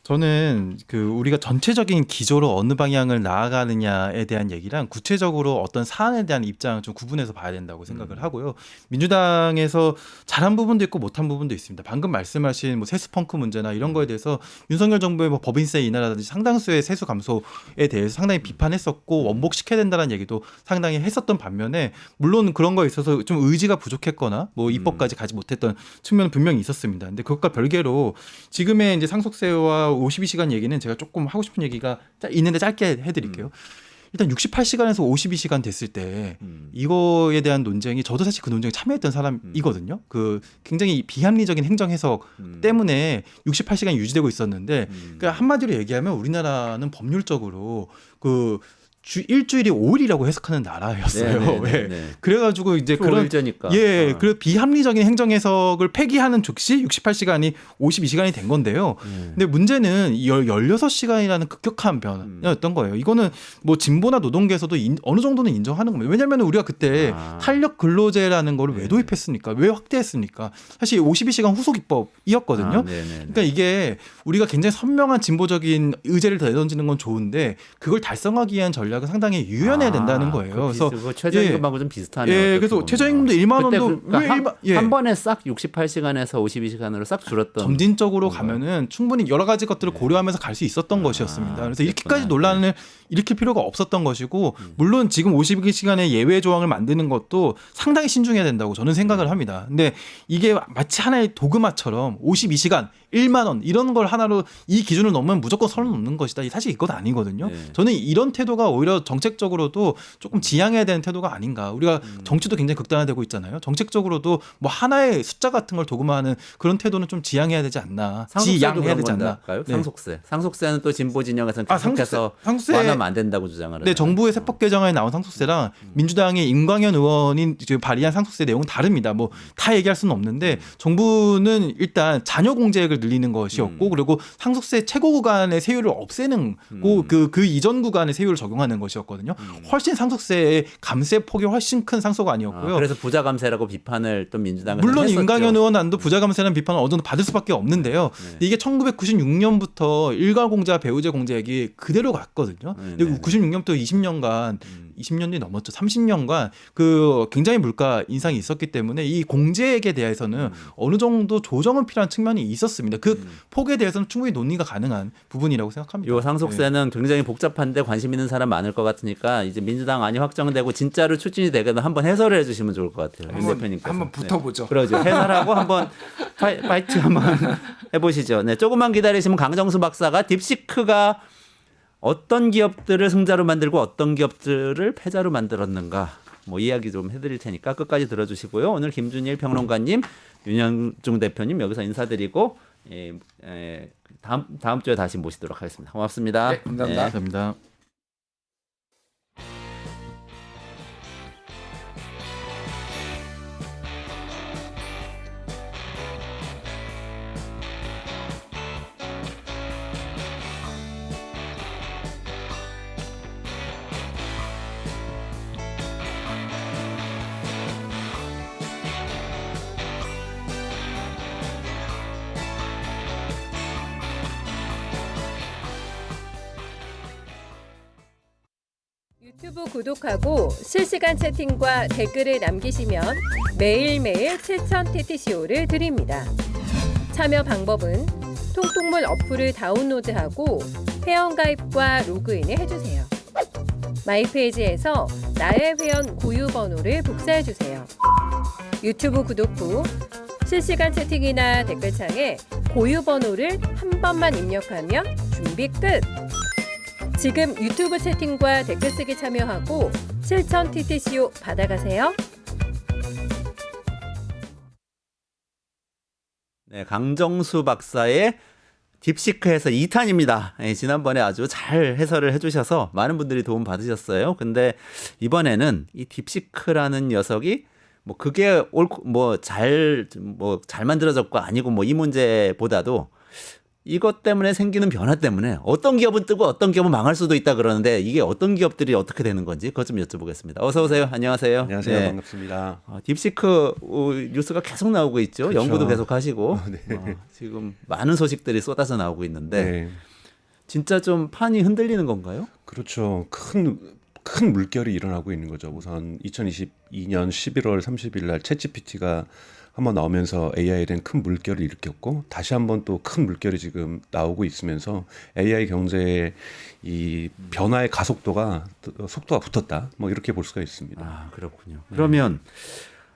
저는 우리가 전체적인 기조로 어느 방향을 나아가느냐에 대한 얘기랑 구체적으로 어떤 사안에 대한 입장을 좀 구분해서 봐야 된다고 생각을 하고요. 민주당에서 잘한 부분도 있고 못한 부분도 있습니다. 방금 말씀하신 뭐 세수 펑크 문제나 이런 거에 대해서 윤석열 정부의 뭐 법인세 인하라든지 상당수의 세수 감소에 대해서 상당히 비판했었고 원복시켜야 된다는 얘기도 상당히 했었던 반면에 물론 그런 거에 있어서 좀 의지가 부족했거나 뭐 입법까지 가지 못했던 측면은 분명히 있었습니다. 근데 그것과 별개로 지금의 이제 상속세와 52시간 얘기는 제가 조금 하고 싶은 얘기가 있는데 짧게 해드릴게요. 일단 68시간에서 52시간 됐을 때 이거에 대한 논쟁이 저도 사실 그 논쟁에 참여했던 사람이거든요. 굉장히 비합리적인 행정 해석 때문에 68시간이 유지되고 있었는데 그러니까 한마디로 얘기하면 우리나라는 법률적으로 일주일이 5일이라고 해석하는 나라였어요. 예. 그래가지고 이제 그런 일제니까. 그 비합리적인 행정 해석을 폐기하는 즉시 68시간이 52시간이 된 건데요. 근데 문제는 16시간이라는 급격한 변화였던 거예요. 이거는 뭐 진보나 노동계에서도 어느 정도는 인정하는 겁니다. 왜냐하면 우리가 그때 탄력 근로제라는 거를 왜 도입했습니까? 왜 확대했습니까? 사실 52시간 후속 입법이었거든요. 그러니까 이게 우리가 굉장히 선명한 진보적인 의제를 내던지는 건 좋은데 그걸 달성하기 위한 전략은 상당히 유연해야 된다는 거예요. 그래서 최저임금하고 좀 비슷하네요. 예, 그래서 최저임금도 1만 원도 그러니까 한 번에 싹 68시간에서 52시간으로 싹 줄었던. 점진적으로 가면은 충분히 여러 가지 것들을 고려하면서 갈 수 있었던 것이었습니다. 그래서 이렇게까지 논란을 일으킬 필요가 없었던 것이고 물론 지금 52시간의 예외 조항을 만드는 것도 상당히 신중해야 된다고 저는 생각을 합니다. 근데 이게 마치 하나의 도그마처럼 52시간 1만 원 이런 걸 하나로 이 기준을 넘으면 무조건 선을 넘는 것이다. 사실 이건 아니거든요. 저는 이런 태도가 오히려 정책적으로도 조금 지양해야 되는 태도가 아닌가. 우리가 정치도 굉장히 극단화되고 있잖아요. 정책적으로도 뭐 하나의 숫자 같은 걸 도구화하는 그런 태도는 좀 지양해야 되지 않나. 지양해야 되지 않나. 상속세는 또 진보 진영에서는 계속해서 완화하면 안 된다고 주장을 해요. 네, 정부의 세법 개정안에 나온 상속세랑 민주당의 임광현 의원이 지금 발의한 상속세 내용은 다릅니다. 뭐 다 얘기할 수는 없는데 정부는 일단 자녀 공제액을 늘리는 것이었고 그리고 상속세 최고 구간의 세율을 없애는 그 이전 구간의 세율을 적용하는 것이었거든요. 훨씬 상속세의 감세 폭이 훨씬 큰 상소가 아니었고요. 그래서 부자 감세라고 비판을 또 민주당은 물론 했었죠. 임광현 의원안도 부자 감세라는 비판을 어느 정도 받을 수밖에 없는데요. 이게 1996년부터 일가 공제와 배우자 공제액이 그대로 갔거든요. 그리고 96년부터 20년이 넘었죠. 30년간 그 굉장히 물가 인상이 있었기 때문에 이 공제액에 대해서는 어느 정도 조정은 필요한 측면이 있었습니다. 그 폭에 대해서는 충분히 논의가 가능한 부분이라고 생각합니다. 이 상속세는 굉장히 복잡한데 관심 있는 사람 많을 것 같으니까 이제 민주당 안이 확정되고 진짜로 추진이 되거든 한번 해설을 해주시면 좋을 것 같아요. 윤 대표님께서. 한번 붙어보죠. 그러죠. 해설하고 한번 파이트 한번 해보시죠. 네, 조금만 기다리시면 강정수 박사가 딥시크가 어떤 기업들을 승자로 만들고 어떤 기업들을 패자로 만들었는가 뭐 이야기 좀 해드릴 테니까 끝까지 들어주시고요. 오늘 김준일 평론가님, 윤영중 대표님 여기서 인사드리고 다음 주에 다시 모시도록 하겠습니다. 고맙습니다. 네, 감사합니다. 감사합니다. 유튜브 구독하고 실시간 채팅과 댓글을 남기시면 매일매일 7,000TTCO를 드립니다. 참여 방법은 통통물 어플을 다운로드하고 회원가입과 로그인을 해주세요. 마이페이지에서 나의 회원 고유 번호를 복사해주세요. 유튜브 구독 후 실시간 채팅이나 댓글창에 고유 번호를 한 번만 입력하면 준비 끝! 지금 유튜브 채팅과 댓글 쓰기 참여하고 7,000TTCO 받아가세요. 네, 강정수 박사의 딥시크에서 2탄입니다. 지난번에 아주 잘 해설을 해주셔서 많은 분들이 도움 받으셨어요. 근데 이번에는 이 딥시크라는 녀석이 뭐 그게 잘 만들어졌고 아니고 뭐 이 문제보다도 이것 때문에 생기는 변화 때문에 어떤 기업은 뜨고 어떤 기업은 망할 수도 있다 그러는데 이게 어떤 기업들이 어떻게 되는 건지 그것 좀 여쭤보겠습니다. 어서 오세요. 안녕하세요. 안녕하세요. 네. 반갑습니다. 딥시크 뉴스가 계속 나오고 있죠. 그렇죠. 연구도 계속 하시고 네. 지금 많은 소식들이 쏟아져 나오고 있는데 네. 진짜 좀 판이 흔들리는 건가요? 그렇죠. 큰 물결이 일어나고 있는 거죠. 우선 2022년 11월 30일 날 챗GPT가 한번 나오면서 AI에 대한 큰 물결을 일으켰고 다시 한번 또 큰 물결이 지금 나오고 있으면서 AI 경제의 이 변화의 가속도가 속도가 붙었다. 뭐 이렇게 볼 수가 있습니다. 아, 그렇군요. 그러면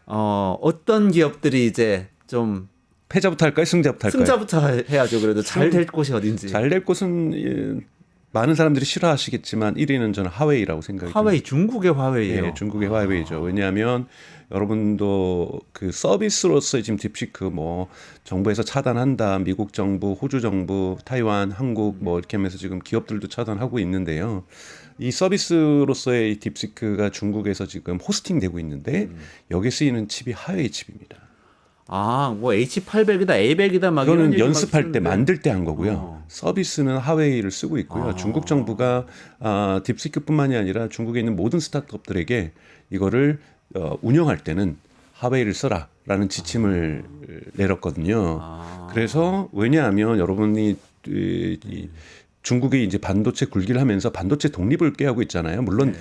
어떤 기업들이 이제 좀 패자부터 할까요? 승자부터 할까요? 승자부터 해야죠. 그래도 잘 될 곳이 어딘지. 잘 될 곳은 많은 사람들이 싫어하시겠지만 1위는 저는 하웨이라고 생각이 듭니다. 화웨이 중국의 화웨이예요. 예, 중국의 화웨이죠. 왜냐하면 여러분도 그 서비스로서의 지금 딥시크 뭐 정부에서 차단한다, 미국 정부, 호주 정부, 타이완, 한국 뭐 이렇게 하면서 지금 기업들도 차단하고 있는데요. 이 서비스로서의 이 딥시크가 중국에서 지금 호스팅되고 있는데 여기에 쓰이는 칩이 하웨이 칩입니다. 아, 뭐 H800이다, A100이다 막 이런 이거는 얘기 막 연습할 때 쓰는데. 만들 때 한 거고요. 서비스는 하웨이를 쓰고 있고요. 중국 정부가 딥시크뿐만이 아니라 중국에 있는 모든 스타트업들에게 이거를 운영할 때는 하웨이를 써라라는 지침을 내렸거든요. 그래서 왜냐하면 여러분이 이 중국이 이제 반도체 굴기를 하면서 반도체 독립을 꾀하고 있잖아요. 물론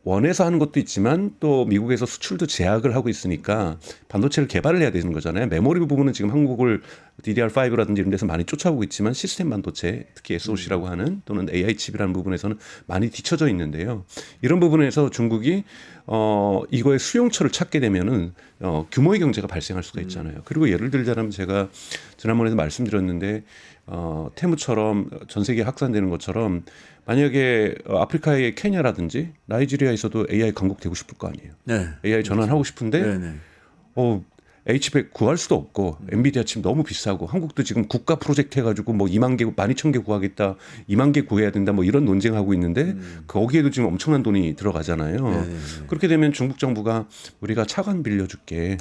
원에서 하는 것도 있지만 또 미국에서 수출도 제약을 하고 있으니까 반도체를 개발을 해야 되는 거잖아요. 메모리 부분은 지금 한국을 DDR5라든지 이런 데서 많이 쫓아오고 있지만 시스템 반도체, 특히 SoC라고 하는 또는 AI 칩이라는 부분에서는 많이 뒤쳐져 있는데요. 이런 부분에서 중국이 이거의 수용처를 찾게 되면은 규모의 경제가 발생할 수가 있잖아요. 그리고 예를 들자면 제가 지난번에도 말씀드렸는데 테무처럼 전 세계에 확산되는 것처럼 만약에 아프리카의 케냐라든지 나이지리아에서도 AI 강국되고 싶을 거 아니에요. 네. AI 전환하고 싶은데 네, 네. H100 구할 수도 없고 엔비디아 칩 너무 비싸고 한국도 지금 국가 프로젝트 해가지고 뭐 2만 개, 12,000개 구하겠다, 2만 개 구해야 된다 뭐 이런 논쟁하고 있는데 거기에도 지금 엄청난 돈이 들어가잖아요. 네, 네, 네. 그렇게 되면 중국 정부가 우리가 차관 빌려줄게.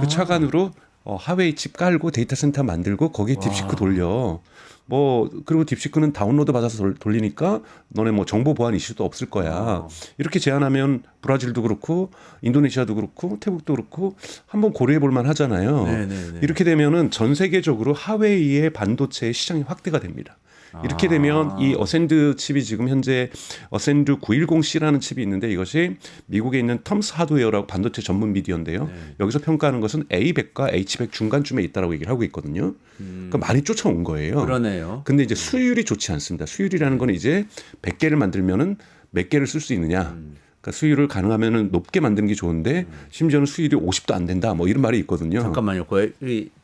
그 차관으로 하웨이 칩 깔고 데이터 센터 만들고 거기에 딥시크 돌려. 뭐 그리고 딥시크는 다운로드 받아서 돌리니까 너네 뭐 정보 보안 이슈도 없을 거야. 이렇게 제안하면 브라질도 그렇고 인도네시아도 그렇고 태국도 그렇고 한번 고려해 볼 만 하잖아요. 네네네. 이렇게 되면은 전 세계적으로 하웨이의 반도체 시장이 확대가 됩니다. 이렇게 되면 이 어센드 칩이 지금 현재 어센드 910C라는 칩이 있는데 이것이 미국에 있는 텀스 하드웨어라고 반도체 전문 미디어인데요. 여기서 평가하는 것은 A100과 H100 중간쯤에 있다라고 얘기를 하고 있거든요. 그러니까 많이 쫓아온 거예요. 그러네요. 근데 이제 수율이 좋지 않습니다. 수율이라는 건 이제 100개를 만들면은 몇 개를 쓸 수 있느냐. 그러니까 수율을 가능하면은 높게 만드는 게 좋은데 심지어는 수율이 50도 안 된다. 뭐 이런 말이 있거든요. 잠깐만요.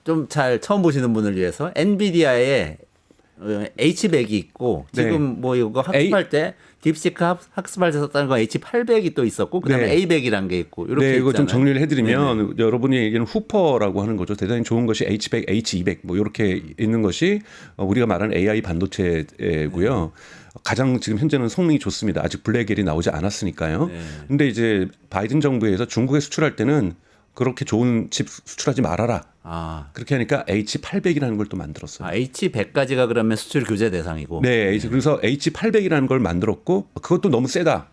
좀 잘 처음 보시는 분을 위해서 엔비디아에 H100이 있고 지금 네. 뭐 이거 학습할 때 딥시크 학습할 때 썼다는 건 H800이 또 있었고 그다음에 네. A100이라는 게 있고 이렇게 네, 이거 좀 있잖아요. 정리를 해드리면 여러분이 얘기하는 후퍼라고 하는 거죠. 대단히 좋은 것이 H100, H200 뭐 이렇게 있는 것이 우리가 말하는 AI 반도체고요. 가장 지금 현재는 성능이 좋습니다. 아직 블랙엘이 나오지 않았으니까요. 근데 이제 바이든 정부에서 중국에 수출할 때는 그렇게 좋은 칩 수출하지 말아라. 그렇게 하니까 H800이라는 걸 또 만들었어요. H100까지가 그러면 수출 규제 대상이고. 네, 그래서 H800이라는 걸 만들었고 그것도 너무 세다.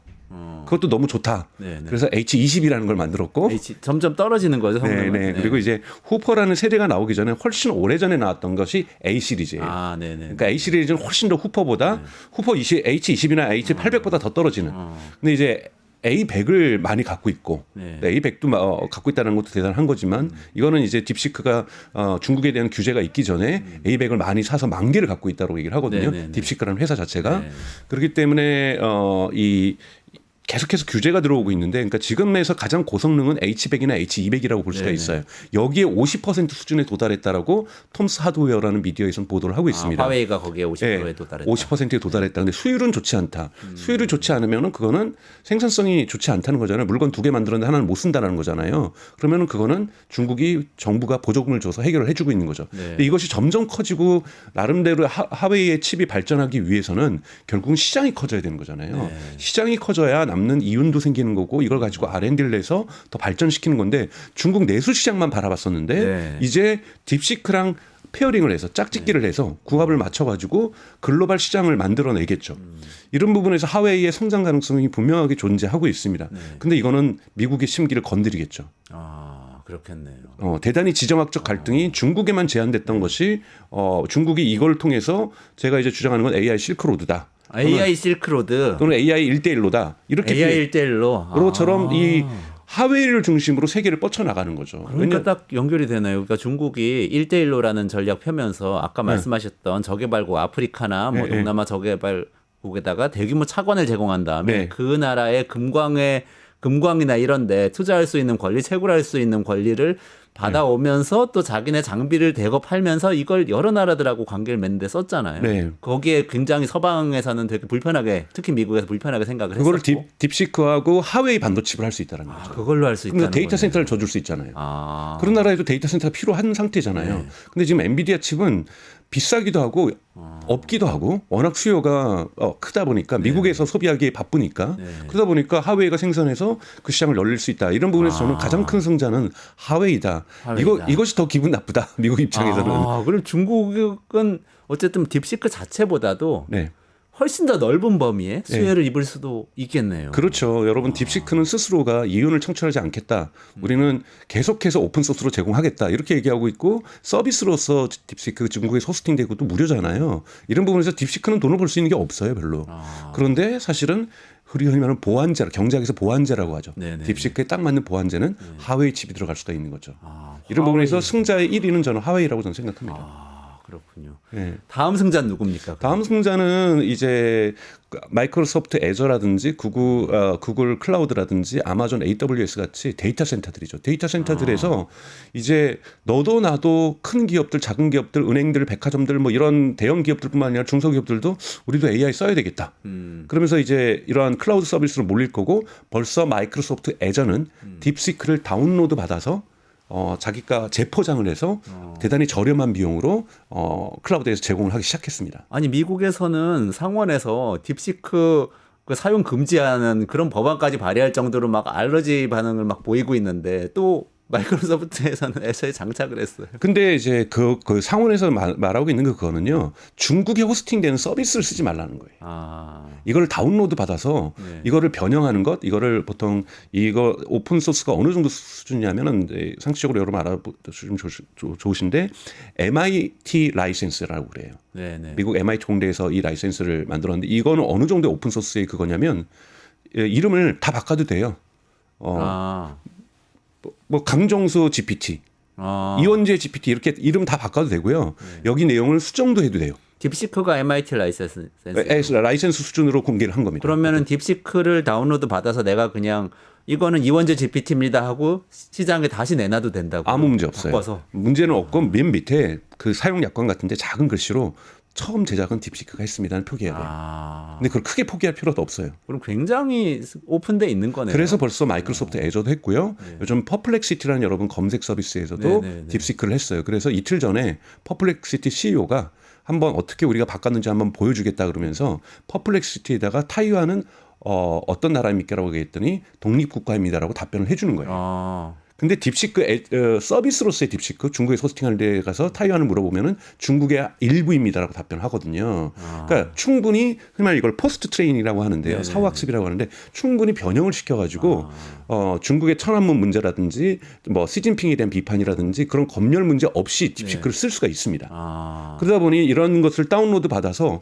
그것도 너무 좋다. 네네. 그래서 H20이라는 걸 만들었고 점점 떨어지는 거죠. 성능은. 네. 그리고 이제 후퍼라는 세대가 나오기 전에 훨씬 오래 전에 나왔던 것이 A 시리즈예요. 네네. 그러니까 A 시리즈는 훨씬 더 후퍼보다 후퍼 H20이나 H800보다 더 떨어지는. 근데 이제 A100을 많이 갖고 있고 A100도 갖고 있다는 것도 대단한 거지만 이거는 이제 딥시크가 중국에 대한 규제가 있기 전에 A100을 많이 사서 10,000개를 갖고 있다고 얘기를 하거든요. 딥시크라는 회사 자체가. 그렇기 때문에 이 계속해서 규제가 들어오고 있는데 그러니까 지금에서 가장 고성능은 H100이나 H200이라고 볼 수가 있어요. 여기에 50% 수준에 도달했다라고 톰스 하드웨어라는 미디어에서는 보도를 하고 있습니다. 화웨이가 거기에 50%에 도달했다. 50%에 도달했다. 근데 수율은 좋지 않다. 수율이 좋지 않으면은 그거는 생산성이 좋지 않다는 거잖아요. 물건 2개 만들었는데 하나는 못 쓴다는 거잖아요. 그러면은 그거는 중국이 정부가 보조금을 줘서 해결을 해주고 있는 거죠. 근데 이것이 점점 커지고 나름대로 하웨이의 칩이 발전하기 위해서는 결국은 시장이 커져야 되는 거잖아요. 시장이 커져야 남는 이윤도 생기는 거고 이걸 가지고 R&D를 내서 더 발전시키는 건데 중국 내수 시장만 바라봤었는데 이제 딥시크랑 페어링을 해서 짝짓기를 해서 궁합을 맞춰가지고 글로벌 시장을 만들어내겠죠. 이런 부분에서 하웨이의 성장 가능성이 분명하게 존재하고 있습니다. 근데 이거는 미국의 심기를 건드리겠죠. 그렇겠네요. 대단히 지정학적 갈등이 중국에만 제한됐던 것이 중국이 이걸 통해서 제가 이제 주장하는 건 AI 실크로드다. AI 실크로드 또는 AI 1대1로다. 이렇게 AI 1대1로 그로처럼 이 하웨이를 중심으로 세계를 뻗쳐나가는 거죠. 그러니까 딱 연결이 되네요. 그러니까 중국이 1대1로라는 전략 펴면서 아까 말씀하셨던 저개발국 아프리카나 뭐 동남아 저개발국에다가 대규모 차관을 제공한 다음에 그 나라의 금광이나 이런 데 투자할 수 있는 권리, 채굴할 수 있는 권리를 받아오면서 또 자기네 장비를 대거 팔면서 이걸 여러 나라들하고 관계를 맺는데 썼잖아요. 네. 거기에 굉장히 서방에서는 되게 불편하게, 특히 미국에서 불편하게 생각을 그거를 했었고. 딥시크하고 하웨이 반도칩을 할 수 있다는 거죠. 그걸로 할 수 있다는 그러면 데이터 거네요. 센터를 줘줄 수 있잖아요. 아. 그런 나라에도 데이터 센터가 필요한 상태잖아요. 네. 근데 지금 엔비디아 칩은 비싸기도 하고 없기도 하고 워낙 수요가 크다 보니까 미국에서 소비하기에 바쁘니까 네. 그러다 보니까 하웨이가 생산해서 그 시장을 열릴 수 있다. 이런 부분에서 저는 가장 큰 승자는 하웨이다. 하웨이다. 이것이 더 기분 나쁘다. 미국 입장에서는. 그럼 중국은 어쨌든 딥시크 자체보다도 네. 훨씬 더 넓은 범위의 수혜를 입을 수도 있겠네요. 그렇죠. 여러분 딥시크는 스스로가 이윤을 창출하지 않겠다. 우리는 계속해서 오픈 소스로 제공하겠다. 이렇게 얘기하고 있고 서비스로서 딥시크 중국에 호스팅되고 또 무료잖아요. 이런 부분에서 딥시크는 돈을 벌 수 있는 게 없어요, 별로. 그런데 사실은 흔히 말하는 보안제, 경제학에서 보안제라고 하죠. 네네. 딥시크에 딱 맞는 보안제는 하웨이 칩이 들어갈 수가 있는 거죠. 이런 하웨이. 부분에서 승자의 1위는 저는 하웨이라고 저는 생각합니다. 그렇군요. 네. 다음 승자는 누굽니까? 다음 승자는 이제 마이크로소프트 애저라든지 구글 클라우드라든지 아마존 AWS 같이 데이터 센터들이죠. 데이터 센터들에서 이제 너도 나도 큰 기업들, 작은 기업들, 은행들, 백화점들 뭐 이런 대형 기업들뿐만 아니라 중소기업들도 우리도 AI 써야 되겠다. 그러면서 이제 이러한 클라우드 서비스로 몰릴 거고 벌써 마이크로소프트 애저는 딥시크를 다운로드 받아서 자기가 재포장을 해서 대단히 저렴한 비용으로 클라우드에서 제공을 하기 시작했습니다. 아니 미국에서는 상원에서 딥시크 그 사용 금지하는 그런 법안까지 발의할 정도로 막 알러지 반응을 막 보이고 있는데 또 마이크로소프트에서는 애초에 장착을 했어요. 근데 이제 그 상원에서 말하고 있는 그거는요. 중국에 호스팅되는 서비스를 쓰지 말라는 거예요. 이걸 다운로드 받아서 네. 이거를 변형하는 것, 이거를 보통 이거 오픈 소스가 어느 정도 수준이냐면은 상식적으로 여러분 알아보시면 좋으신데 MIT 라이센스라고 그래요. 네네. 미국 MIT 공대에서 이 라이센스를 만들었는데 이거는 어느 정도의 오픈 소스의 그거냐면 이름을 다 바꿔도 돼요. 뭐 강정수 GPT, 이원재 GPT 이렇게 이름 다 바꿔도 되고요. 여기 내용을 수정도 해도 돼요. 딥시크가 MIT 라이센스. 라이센스 수준으로 공개를 한 겁니다. 그러면은 딥시크를 다운로드 받아서 내가 그냥 이거는 이원재 GPT입니다 하고 시장에 다시 내놔도 된다고. 아무 문제 없어요. 바꿔서. 문제는 없고 맨 밑에 그 사용 약관 같은데 작은 글씨로 처음 제작은 딥시크가 했습니다는 표기해야 돼요. 근데 그걸 크게 포기할 필요도 없어요. 그럼 굉장히 오픈돼 있는 거네요. 그래서 벌써 마이크로소프트 애저도 했고요. 요즘 퍼플렉시티라는 여러분 검색 서비스에서도 네네네. 딥시크를 했어요. 그래서 이틀 전에 퍼플렉시티 CEO가 한번 어떻게 우리가 바꿨는지 한번 보여주겠다 그러면서 퍼플렉시티에다가 타이완은 어떤 나라입니까라고 얘기했더니 독립국가입니다라고 답변을 해주는 거예요. 근데 딥시크 서비스로서의 딥시크 중국에 호스팅할 데 가서 타이완을 물어보면은 중국의 일부입니다라고 답변을 하거든요. 그러니까 충분히 정말 이걸 포스트 트레이닝이라고 하는데요. 네네. 사후 학습이라고 하는데 충분히 변형을 시켜가지고 중국의 천안문 문제라든지 뭐 시진핑에 대한 비판이라든지 그런 검열 문제 없이 딥시크를 쓸 수가 있습니다. 그러다 보니 이런 것을 다운로드 받아서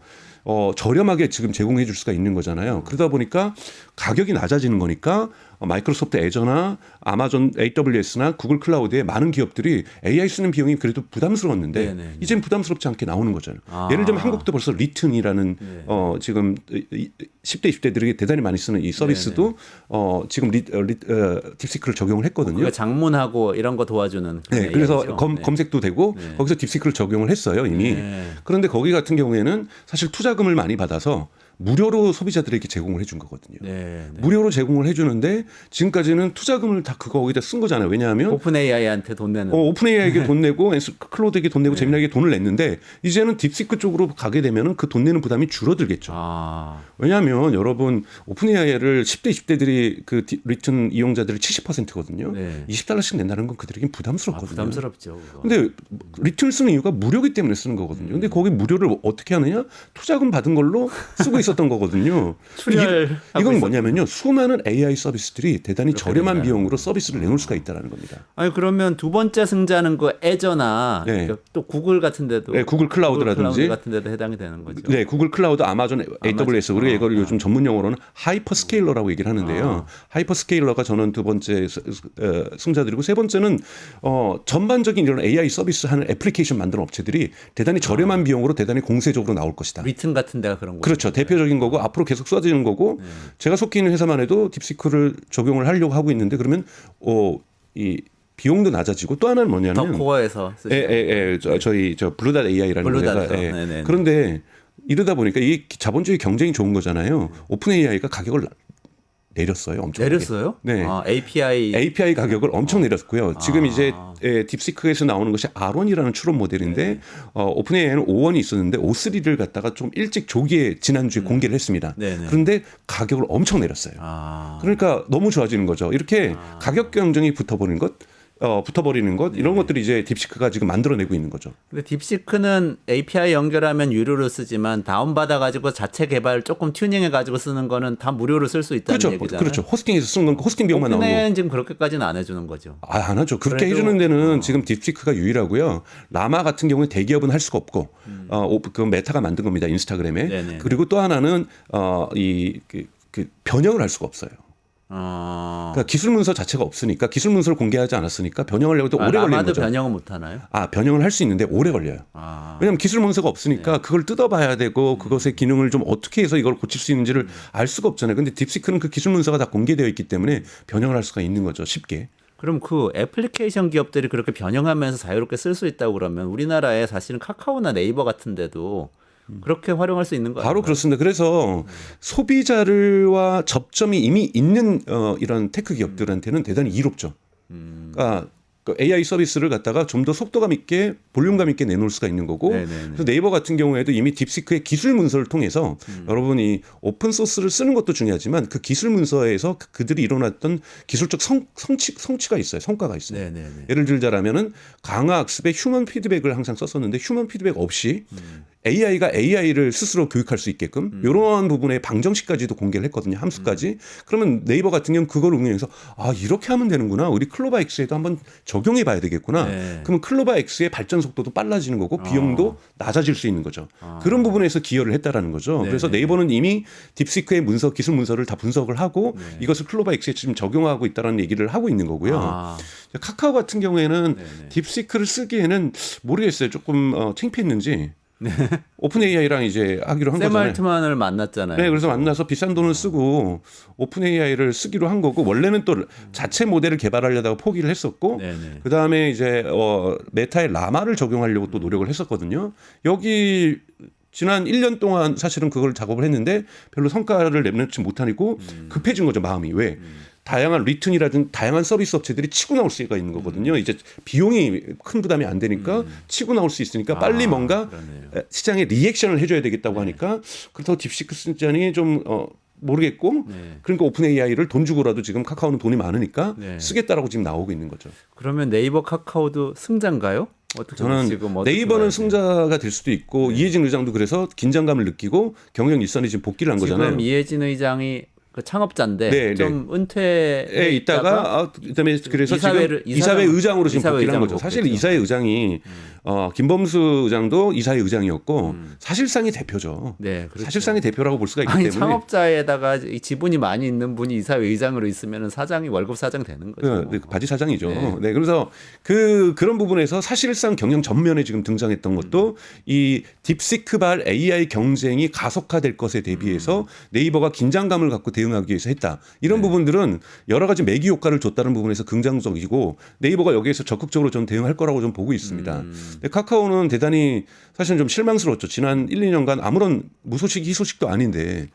저렴하게 지금 제공해 줄 수가 있는 거잖아요. 그러다 보니까 가격이 낮아지는 거니까 마이크로소프트 애저나 아마존 AWS나 구글 클라우드에 많은 기업들이 AI 쓰는 비용이 그래도 부담스러웠는데 네네. 이젠 부담스럽지 않게 나오는 거잖아요. 예를 들면 한국도 벌써 리튼이라는 지금 10대, 20대들이 대단히 많이 쓰는 이 서비스도 지금 딥시크를 적용을 했거든요. 그러니까 장문하고 이런 거 도와주는. 네, 그래서 AI죠. 검색도 되고 거기서 딥시크를 적용을 했어요 이미. 네. 그런데 거기 같은 경우에는 사실 투자금을 많이 받아서 무료로 소비자들에게 제공을 해준 거거든요. 네. 무료로 제공을 해주는데 지금까지는 투자금을 다 그거 거기다 쓴 거잖아요. 왜냐하면 오픈 AI한테 돈 내는. 오픈 AI에게 돈 내고 클로드에게 돈 내고 제미나에게 돈을 냈는데 이제는 딥시크 쪽으로 가게 되면은 그 돈 내는 부담이 줄어들겠죠. 왜냐하면 여러분 오픈 AI를 10대 20대들이 그 리튼 이용자들이 70%거든요. 네. $20씩 낸다는 건 그들에겐 부담스럽거든요. 부담스럽죠. 그거. 근데 리튼을 쓰는 이유가 무료기 때문에 쓰는 거거든요. 근데 거기 무료를 어떻게 하느냐? 투자금 받은 걸로 쓰고 있었던 거거든요. 출혈하고 이건 있었던 뭐냐면요. 수많은 AI 서비스들이 대단히 저렴한 된다는 비용으로 서비스를 내놓을 수가 있다는 겁니다. 아니 그러면 두 번째 승자는 그 애저나 네. 그러니까 또 구글 같은 데도 네, 구글 클라우드라든지. 구글 클라우드 같은 데도 해당이 되는 거죠. 네, 구글 클라우드, 아마존 AWS 우리가 이걸 요즘 전문 용어로는 하이퍼스케일러라고 얘기를 하는데요. 하이퍼스케일러가 저는 두 번째 승자들이고 세 번째는 전반적인 이런 AI 서비스 하는 애플리케이션 만드는 업체들이 대단히 저렴한 비용으로 대단히 공세적으로 나올 것이다. 리튼 같은 데가 그런 거죠. 그렇죠. 대표적인 거고 앞으로 계속 쏟아지는 거고 제가 속해 있는 회사만 해도 딥시크를 적용을 하려고 하고 있는데 그러면 이 비용도 낮아지고 또 하나는 뭐냐면 더 코어에서 저희 블루닷 AI라는 블루닷에서. 회사. 네네네. 그런데 이러다 보니까 이 자본주의 경쟁이 좋은 거잖아요. 오픈 AI가 가격을 내렸어요. 엄청 내렸어요? 네. API 가격을 엄청 내렸고요. 지금 이제 딥시크에서 나오는 것이 R1이라는 추론 모델인데 오픈 AI는 O1이 있었는데 O3를 갖다가 좀 일찍 조기에 지난주에 공개를 했습니다. 네네. 그런데 가격을 엄청 내렸어요. 그러니까 너무 좋아지는 거죠. 이렇게 가격 경쟁이 붙어버리는 것 이런 것들이 이제 딥시크가 지금 만들어내고 있는 거죠. 근데 딥시크는 API 연결하면 유료로 쓰지만 다운받아 가지고 자체 개발 조금 튜닝해 가지고 쓰는 거는 다 무료로 쓸 수 있다는 그렇죠. 얘기잖아요. 그렇죠. 호스팅에서 쓰는 건 호스팅 비용만 나오고. 오픈AI는 지금 그렇게까지는 안 해주는 거죠. 안 하죠. 그렇게 그래도, 해주는 데는 지금 딥시크가 유일하고요. 라마 같은 경우에 대기업은 할 수가 없고, 그 메타가 만든 겁니다. 인스타그램에. 네네. 그리고 또 하나는 변형을 할 수가 없어요. 그러니까 기술 문서 자체가 없으니까 기술 문서를 공개하지 않았으니까 변형하려고 또 오래 걸리는 라마도 거죠. 변형은 못 하나요? 변형을 할 수 있는데 오래 걸려요. 왜냐하면 기술 문서가 없으니까 네. 그걸 뜯어봐야 되고 그것의 기능을 좀 어떻게 해서 이걸 고칠 수 있는지를 알 수가 없잖아요. 근데 딥시크는 그 기술 문서가 다 공개되어 있기 때문에 변형을 할 수가 있는 거죠. 쉽게. 그럼 그 애플리케이션 기업들이 그렇게 변형하면서 자유롭게 쓸 수 있다고 그러면 우리나라에 사실은 카카오나 네이버 같은 데도 그렇게 활용할 수 있는 거 아니에요? 바로 그렇습니다. 그래서 소비자들과 접점이 이미 있는 이런 테크 기업들한테는 대단히 이롭죠. 그러니까 그 AI 서비스를 갖다가 좀 더 속도감 있게 볼륨감 있게 내놓을 수가 있는 거고 네네네. 그래서 네이버 같은 경우에도 이미 딥시크의 기술 문서를 통해서 여러분이 오픈 소스를 쓰는 것도 중요하지만 그 기술 문서에서 그들이 이뤄놨던 기술적 성취가 있어요. 성과가 있어요. 네네네. 예를 들자라면은 강화 학습에 휴먼 피드백을 항상 썼었는데 휴먼 피드백 없이 AI가 AI를 스스로 교육할 수 있게끔 이런 부분의 방정식까지도 공개를 했거든요. 함수까지. 그러면 네이버 같은 경우는 그걸 응용해서 이렇게 하면 되는구나. 우리 클로바 X에도 한번 적용해 봐야 되겠구나. 네. 그러면 클로바 X의 발전 속도도 빨라지는 거고 비용도 낮아질 수 있는 거죠. 그런 부분에서 기여를 했다라는 거죠. 네. 그래서 네이버는 이미 딥시크의 기술 문서를 다 분석을 하고 이것을 클로바 X에 지금 적용하고 있다는 얘기를 하고 있는 거고요. 카카오 같은 경우에는 딥시크를 쓰기에는 모르겠어요. 조금 창피했는지. 오픈 AI랑 이제 하기로 한 샘 거잖아요. 알트만을 만났잖아요. 네, 그래서 만나서 비싼 돈을 쓰고 오픈 AI를 쓰기로 한 거고 원래는 또 자체 모델을 개발하려다가 포기를 했었고 네네. 그 다음에 이제 메타의 라마를 적용하려고 또 노력을 했었거든요. 여기 지난 1년 동안 사실은 그걸 작업을 했는데 별로 성과를 내놓지 못하고 급해진 거죠 마음이 왜? 다양한 리튼이라든 다양한 서비스 업체들이 치고 나올 수가 있는 거거든요. 이제 비용이 큰 부담이 안 되니까 치고 나올 수 있으니까 빨리 뭔가 그러네요. 시장에 리액션을 해줘야 되겠다고 하니까 그렇다고 딥시크 쓰자니 좀 모르겠고 그러니까 오픈 AI를 돈 주고라도 지금 카카오는 돈이 많으니까 쓰겠다라고 지금 나오고 있는 거죠. 그러면 네이버 카카오도 승자인가요? 어떻게 저는 지금 어떻게 네이버는 봐야 돼요? 승자가 될 수도 있고 이해진 의장도 그래서 긴장감을 느끼고 경영 일선이 지금 복귀를 한 거잖아요. 지금 이해진 의장이 그 창업자인데 네, 좀 은퇴에 있다가 그다음에 그래서 이사회를- 지금 이사회 의장으로 지금 이사회 복귀를 한 의장으로 거죠. 사실 복귀했죠. 이사회 의장이 김범수 의장도 이사회 의장이었고 사실상이 대표죠. 네, 그렇죠. 사실상이 대표라고 볼 수가 있기 아니 때문에 창업자에다가 이 지분이 많이 있는 분이 이사회 의장으로 있으면 사장이 월급 사장 되는 거죠. 네, 바지 사장이죠. 네. 네, 그래서 그런 부분에서 사실상 경영 전면에 지금 등장했던 것도 이 딥시크발 AI 경쟁이 가속화될 것에 대비해서 네이버가 긴장감을 갖고 대응하기 위해서 했다. 이런 부분들은 여러 가지 매기 효과를 줬다는 부분에서 긍정적이고 네이버가 여기에서 적극적으로 좀 대응할 거라고 좀 보고 있습니다. 근데 카카오는 대단히 사실은 좀 실망스러웠죠. 지난 1, 2년간 아무런 무소식, 희소식도 아닌데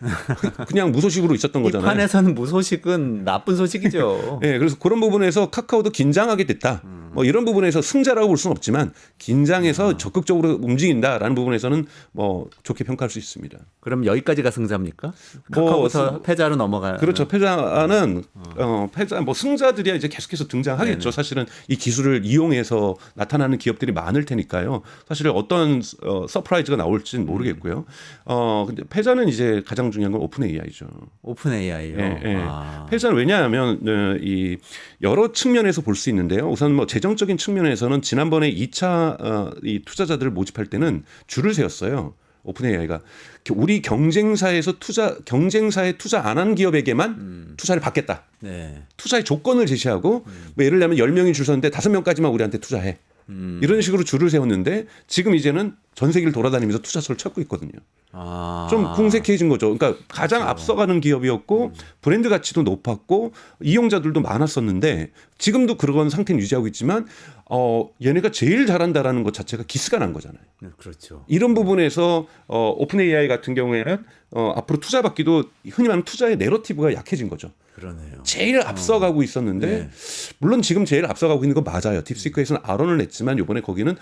그냥 무소식으로 있었던 이 거잖아요. 판에서는 무소식은 나쁜 소식이죠. 네, 그래서 그런 부분에서 카카오도 긴장하게 됐다. 뭐 이런 부분에서 승자라고 볼 수는 없지만 긴장해서 적극적으로 움직인다라는 부분에서는 뭐 좋게 평가할 수 있습니다. 그럼 여기까지가 승자입니까? 뭐 카카오부터 패자로 넘어가. 그렇죠. 패자는 패자 뭐 승자들이야 이제 계속해서 등장하겠죠. 네네. 사실은 이 기술을 이용해서 나타나는 기업들이 많을 테니까요. 사실 어떤 서프라이즈가 나올지는 모르겠고요. 근데 패자는 이제 가장 중요한 건 오픈 AI죠. 오픈 AI요. 예, 예. 아. 패자는 왜냐하면 이 여러 측면에서 볼 수 있는데요. 우선 뭐 재정적인 측면에서는 지난번에 2차 이 투자자들을 모집할 때는 줄을 세웠어요. 오픈 AI가 우리 경쟁사에 투자 안 한 기업에게만 투자를 받겠다. 네. 투자의 조건을 제시하고 뭐 예를 들면 10명이 줄 섰는데 5명까지만 우리한테 투자해. 이런 식으로 줄을 세웠는데 지금 이제는 전 세계를 돌아다니면서 투자처를 찾고 있거든요. 아. 좀 궁색해진 거죠. 그러니까 가장 앞서가는 기업이었고 브랜드 가치도 높았고 이용자들도 많았었는데 지금도 그런 상태는 유지하고 있지만 얘네가 제일 잘한다라는 것 자체가 기스가 난 거잖아요. 네, 그렇죠. 이런 부분에서 오픈 AI 같은 경우에는 앞으로 투자받기도 흔히 말하는 투자의 내러티브가 약해진 거죠. 그러네요. 제일 앞서가고 있었는데 네. 물론 지금 제일 앞서가고 있는 거 맞아요. 딥시크에서는 아론을 냈지만 이번에 거기는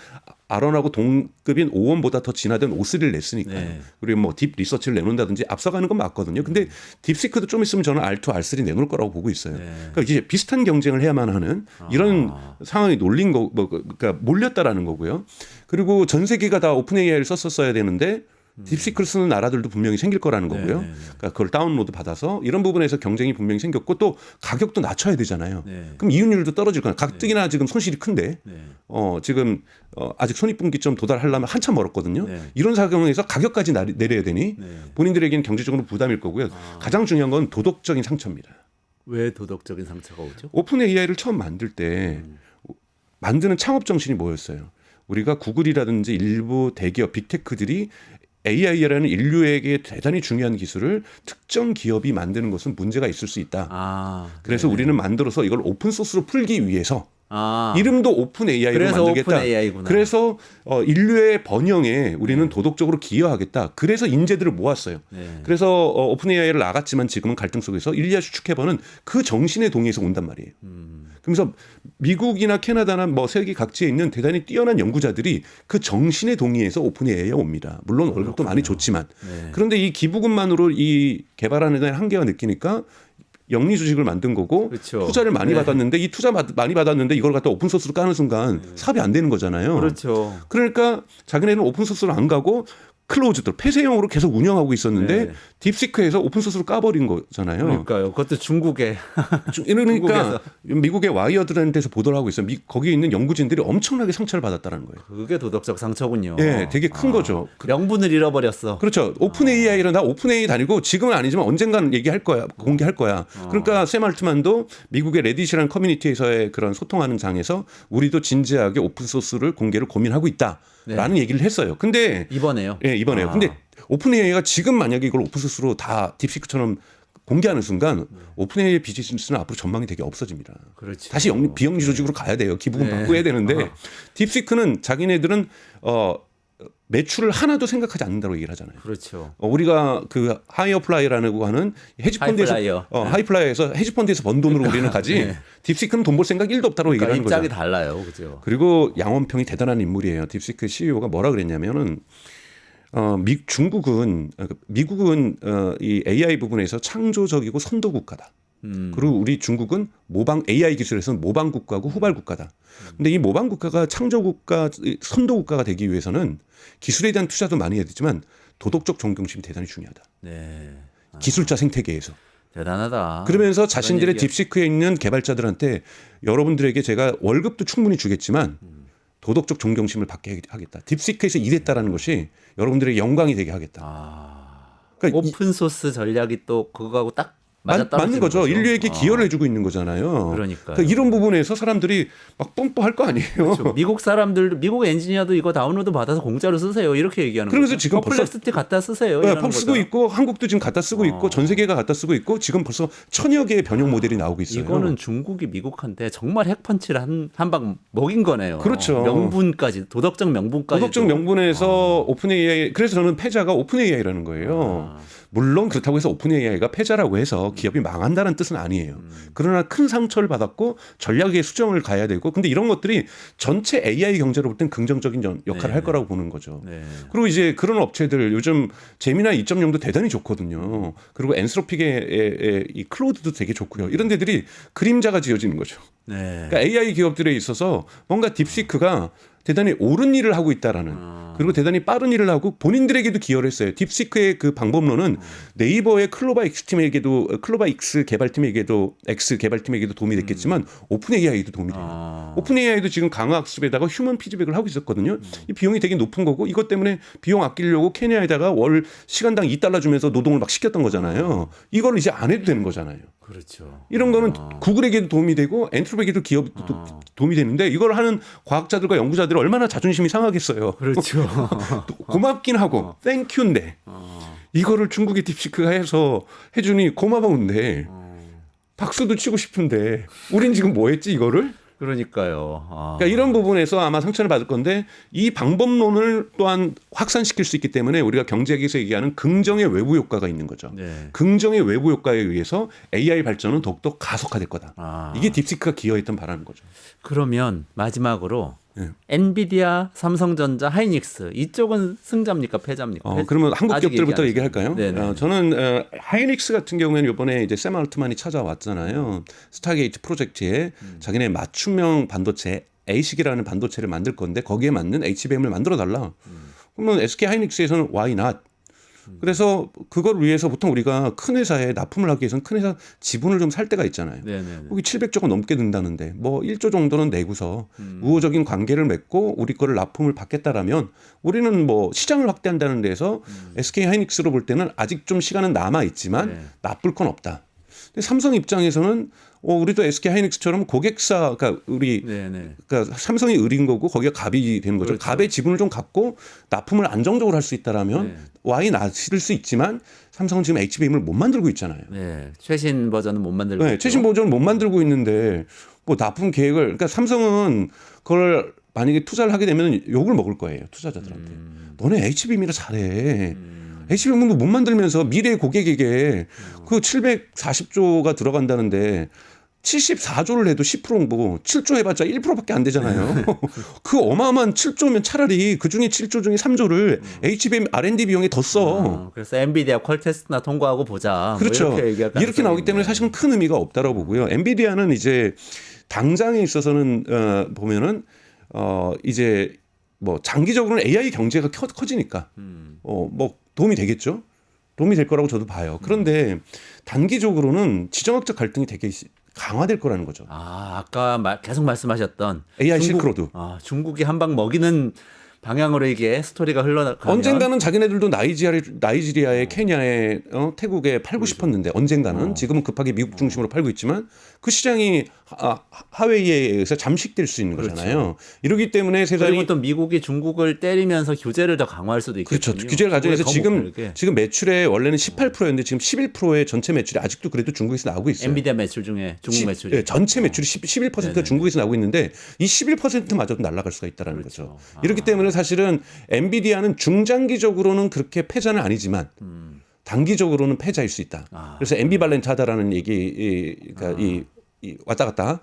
아론하고 동급인 오원보다 더 진화된 O3를 냈으니까요. 네. 그리고 뭐 딥 리서치를 내놓는다든지 앞서가는 건 맞거든요. 근데 딥시크도 좀 있으면 저는 R2, R3 내놓을 거라고 보고 있어요. 네. 그러니까 이제 비슷한 경쟁을 해야만 하는 이런 상황이 놀린 거, 그러니까 몰렸다라는 거고요. 그리고 전 세계가 다 오픈 AI를 썼었어야 되는데 딥시크를 쓰는 나라들도 분명히 생길 거라는 거고요. 네, 네. 그러니까 그걸 다운로드 받아서 이런 부분에서 경쟁이 분명히 생겼고 또 가격도 낮춰야 되잖아요. 네. 그럼 이윤율도 떨어질 거예요. 가뜩이나 지금 손실이 큰데 네. 지금 아직 손익분기점 도달하려면 한참 멀었거든요. 네. 이런 상황에서 가격까지 내려야 되니 네. 본인들에게는 경제적으로 부담일 거고요. 가장 중요한 건 도덕적인 상처입니다. 왜 도덕적인 상처가 오죠? 오픈 AI를 처음 만들 때 만드는 창업 정신이 뭐였어요? 우리가 구글이라든지 일부 대기업 빅테크들이 AI라는 인류에게 대단히 중요한 기술을 특정 기업이 만드는 것은 문제가 있을 수 있다. 아. 그래서 네네. 우리는 만들어서 이걸 오픈 소스로 풀기 위해서 아. 이름도 오픈 AI로 그래서 만들겠다. 오픈 AI구나. 그래서 인류의 번영에 우리는 도덕적으로 기여하겠다. 그래서 인재들을 모았어요. 네. 그래서 오픈 AI를 나갔지만 지금은 갈등 속에서 일리아 슈츠케버는 그 정신에 동의해서 온단 말이에요. 그래서 미국이나 캐나다나 뭐 세계 각지에 있는 대단히 뛰어난 연구자들이 그 정신에 동의해서 오픈 AI에 옵니다. 물론 월급도 많이 줬지만. 네. 그런데 이 기부금만으로 이 개발하는 데 한계가 느끼니까 영리 주식을 만든 거고 그렇죠. 투자를 많이 네. 받았는데 이 투자 많이 받았는데 이걸 갖다 오픈 소스로 까는 순간 사업이 안 되는 거잖아요. 그렇죠. 그러니까 자기네는 오픈 소스로 안 가고 클로즈드 폐쇄형으로 계속 운영하고 있었는데 네. 딥시크에서 오픈 소스로 까버린 거잖아요. 그러니까요. 그것도 중국에 그러니까 중국에서. 미국의 와이어드라는 데서 보도를 하고 있어요. 거기에 있는 연구진들이 엄청나게 상처를 받았다는 거예요. 그게 도덕적 상처군요. 예, 되게 큰 거죠. 명분을 잃어버렸어. 그렇죠. 오픈 AI는 나 오픈 AI 다니고 지금은 아니지만 언젠가는 얘기할 거야. 공개할 거야. 그러니까 샘 알트만도 미국의 레딧이라는 커뮤니티에서의 그런 소통하는 장에서 우리도 진지하게 오픈 소스를 공개를 고민하고 있다라는 얘기를 했어요. 근데 이번에요. 예, 이번에요. 근데 오픈 AI가 지금 만약에 이걸 오픈 소스로 다 딥시크처럼 공개하는 순간 오픈 AI 비즈니스는 앞으로 전망이 되게 없어집니다. 그렇죠. 다시 비영리 조직으로 가야 돼요. 기부금 받고 해야 되는데 딥시크는 자기네들은 매출을 하나도 생각하지 않는다고 얘기를 하잖아요. 그렇죠. 우리가 그 하이어플라이라고 하는 헤지펀드에서 하이플라이어. 하이플라이에서 헤지펀드에서 번 돈으로 우리는 가지 네. 딥시크는 돈 벌 생각 1도 없다고 그러니까 얘기를 하는 입장이 거죠. 달라요. 그죠. 그리고 양원평이 대단한 인물이에요. 딥시크 CEO가 뭐라 그랬냐면은 미국은 이 AI 부분에서 창조적이고 선도 국가다. 그리고 우리 중국은 AI 기술에서는 모방 국가고 후발 국가다. 근데 이 모방 국가가 창조 국가, 선도 국가가 되기 위해서는 기술에 대한 투자도 많이 해야 되지만 도덕적 존경심이 대단히 중요하다. 네. 기술자 생태계에서. 대단하다. 그러면서 자신들의 얘기가- 딥시크에 있는 개발자들한테 여러분들에게 제가 월급도 충분히 주겠지만 도덕적 존경심을 받게 하겠다. 딥시크에서 일했다라는 것이 여러분들의 영광이 되게 하겠다. 그러니까 오픈 소스 전략이 또 그거하고 딱 맞아떨어지는 맞는 거죠. 인류에게 기여를 해주고 있는 거잖아요. 그러니까요. 그러니까 이런 부분에서 사람들이 막 뽐뿌할 거 아니에요. 그렇죠. 미국 사람들, 미국 엔지니어도 이거 다운로드 받아서 공짜로 쓰세요. 이렇게 얘기하는 그러면서 거죠. 지금 퍼플렉스티 갖다 쓰세요. 네, 이러는 퍽스도 거죠. 있고 한국도 지금 갖다 쓰고 있고 전 세계가 갖다 쓰고 있고 지금 벌써 1000여 개의 변형 모델이 나오고 있어요. 이거는 중국이 미국한테 정말 핵펀치를 한 방 먹인 거네요. 그렇죠. 명분까지, 도덕적 명분까지. 도덕적 명분에서 오픈 AI 그래서 저는 패자가 오픈 AI라는 거예요. 물론 그렇다고 해서 오픈 AI가 패자라고 해서 기업이 망한다는 뜻은 아니에요. 그러나 큰 상처를 받았고 전략의 수정을 가야 되고 근데 이런 것들이 전체 AI 경제로 볼 땐 긍정적인 역할을 할 거라고 보는 거죠. 네. 그리고 이제 그런 업체들 요즘 제미나이 2.0도 대단히 좋거든요. 그리고 엔스로픽의 이 클로드도 되게 좋고요. 이런 데들이 그림자가 지어지는 거죠. 네. 그러니까 AI 기업들에 있어서 뭔가 딥시크가 대단히 옳은 일을 하고 있다라는 그리고 대단히 빠른 일을 하고 본인들에게도 기여를 했어요. 딥시크의 그 방법론은 네이버의 클로바 X 개발팀에게도 도움이 됐겠지만 오픈 AI도 도움이 돼요. 오픈 AI도 지금 강화학습에다가 휴먼 피드백을 하고 있었거든요. 이 비용이 되게 높은 거고 이것 때문에 비용 아끼려고 케냐에다가 월 시간당 $2 주면서 노동을 막 시켰던 거잖아요. 이걸 이제 안 해도 되는 거잖아요. 그렇죠. 이런 거는 구글에게도 도움이 되고 엔트로피에게도 기업도 도움이 되는데 이걸 하는 과학자들과 연구자들이 얼마나 자존심이 상하겠어요. 그렇죠. 고맙긴 하고 땡큐인데 이거를 중국의 딥시크가 해서 해주니 고마운데 박수도 치고 싶은데 우린 지금 뭐 했지 이거를? 그러니까요. 그러니까 이런 부분에서 아마 상처를 받을 건데 이 방법론을 또한 확산시킬 수 있기 때문에 우리가 경제학에서 얘기하는 긍정의 외부 효과가 있는 거죠. 네. 긍정의 외부 효과에 의해서 AI 발전은 더욱더 가속화될 거다. 이게 딥시크가 기여했던 바라는 거죠. 그러면 마지막으로 네. 엔비디아, 삼성전자, 하이닉스 이쪽은 승자입니까 패자입니까? 그러면 한국 아직 기업들부터 얘기 안 얘기할까요? 네네. 저는 하이닉스 같은 경우에는 이번에 이제 샘 알트만이 찾아왔잖아요. 스타게이트 프로젝트에 자기네 맞춤형 반도체 ASIC이라는 반도체를 만들 건데 거기에 맞는 HBM을 만들어 달라. 그러면 SK 하이닉스에서는 why not? 그래서 그걸 위해서 보통 우리가 큰 회사에 납품을 하기 위해서는 큰 회사 지분을 좀 살 때가 있잖아요. 네네. 거기 700조가 넘게 든다는데 뭐 1조 정도는 내고서 우호적인 관계를 맺고 우리 거를 납품을 받겠다라면 우리는 뭐 시장을 확대한다는 데서 SK 하이닉스로 볼 때는 아직 좀 시간은 남아 있지만 네. 나쁠 건 없다. 근데 삼성 입장에서는 우리도 SK 하이닉스처럼 고객사 그러니까 우리 네네. 그러니까 삼성이 을인 거고 거기가 갑이 되는 거죠. 그렇죠. 갑의 지분을 좀 갖고 납품을 안정적으로 할 수 있다라면 네. 와이 나실 수 있지만 삼성은 지금 HBM을 못 만들고 있잖아요. 네. 최신 버전은 못 만들고 네, 있죠. 최신 버전을 못 만들고 있는데 뭐 납품 계획을 그러니까 삼성은 그걸 만약에 투자를 하게 되면 욕을 먹을 거예요 투자자들한테. 너네 HBM이라 잘해. HBM도 못 만들면서 미래의 고객에게 그 740조가 들어간다는데 74조를 해도 10% 홍보, 7조 해봤자 1%밖에 안 되잖아요. 그 어마어마한 7조면 차라리 그 중에 7조 중에 3조를 HBM R&D 비용에 더 써. 그래서 엔비디아 퀄테스트나 통과하고 보자. 그렇죠. 뭐 이렇게, 이렇게 나오기 때문에 사실은 큰 의미가 없다라고 보고요. 엔비디아는 이제 당장에 있어서는 보면은 이제 뭐 장기적으로는 AI 경제가 커지니까 뭐 도움이 되겠죠. 도움이 될 거라고 저도 봐요. 그런데 단기적으로는 지정학적 갈등이 되게 강화될 거라는 거죠. 아까 계속 말씀하셨던 AI 실크로드. 중국이 한 방 먹이는 방향으로 이게 스토리가 흘러가면 언젠가는 자기네들도 나이지리아에 케냐에 태국에 팔고 싶었는데 언젠가는 지금은 급하게 미국 중심으로 팔고 있지만 그 시장이 하웨이에 의해서 잠식될 수 있는 거잖아요. 이러기 때문에 세상이 그리고 또 미국이 중국을 때리면서 규제를 더 강화할 수도 있겠군요. 그렇죠. 규제를 가져서 중국에 지금 매출의 원래는 18%였는데 지금 11%의 전체 매출이 아직도 그래도 중국에서 나오고 있어요. 엔비디아 매출 중에 중국 매출이 네, 전체 매출이 11%가 중국에서 나오고 있는데 이 11%마저도 날아갈 수가 있다라는 거죠. 이렇기 때문에 사실은 엔비디아는 중장기적으로는 그렇게 패자는 아니지만 단기적으로는 패자일 수 있다. 그래서 앰비발렌트하다라는 얘기, 그러니까 이 왔다 갔다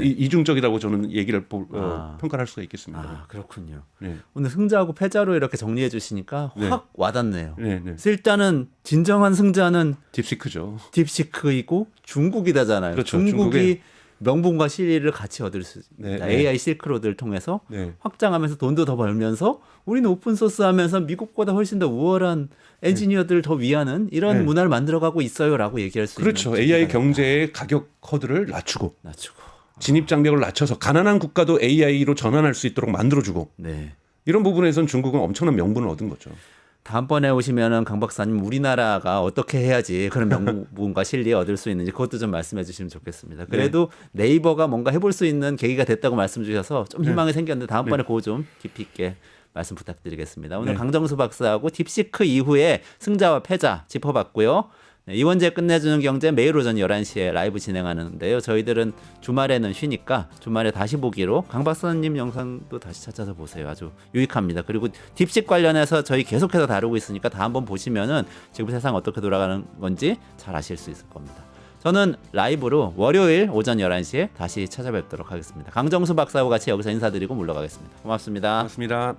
이중적이라고 저는 얘기를 평가를 할 수가 있겠습니다. 그렇군요. 네. 오늘 승자하고 패자로 이렇게 정리해 주시니까 네. 확 와닿네요. 네. 그래서 일단은 진정한 승자는 딥시크죠. 딥시크이고 중국이다잖아요. 그렇죠. 중국이 중국의 명분과 실리를 같이 얻을 수 있다. 네. AI 실크로드를 통해서 네. 확장하면서 돈도 더 벌면서 우리는 오픈소스 하면서 미국보다 훨씬 더 우월한 엔지니어들을 더 위하는 이런 네. 문화를 만들어가고 있어요라고 얘기할 수 그렇죠. 있는 AI 경제의 가격 허들을 낮추고 낮추고. 진입 장벽을 낮춰서 가난한 국가도 AI로 전환할 수 있도록 만들어주고 네. 이런 부분에선 중국은 엄청난 명분을 얻은 거죠. 다음번에 오시면은 강 박사님 우리나라가 어떻게 해야지 그런 명분과 실리 얻을 수 있는지 그것도 좀 말씀해 주시면 좋겠습니다. 그래도 네이버가 뭔가 해볼 수 있는 계기가 됐다고 말씀 주셔서 좀 희망이 생겼는데 다음번에 그거 좀 깊이 있게 말씀 부탁드리겠습니다. 오늘 네. 강정수 박사하고 딥시크 이후에 승자와 패자 짚어봤고요. 네, 이원재 끝내주는 경제 매일 오전 11시에 라이브 진행하는데요. 저희들은 주말에는 쉬니까 주말에 다시 보기로 강 박사님 영상도 다시 찾아서 보세요. 아주 유익합니다. 그리고 딥식 관련해서 저희 계속해서 다루고 있으니까 다 한번 보시면은 지금 세상 어떻게 돌아가는 건지 잘 아실 수 있을 겁니다. 저는 라이브로 월요일 오전 11시에 다시 찾아뵙도록 하겠습니다. 강정수 박사와 같이 여기서 인사드리고 물러가겠습니다. 고맙습니다. 고맙습니다.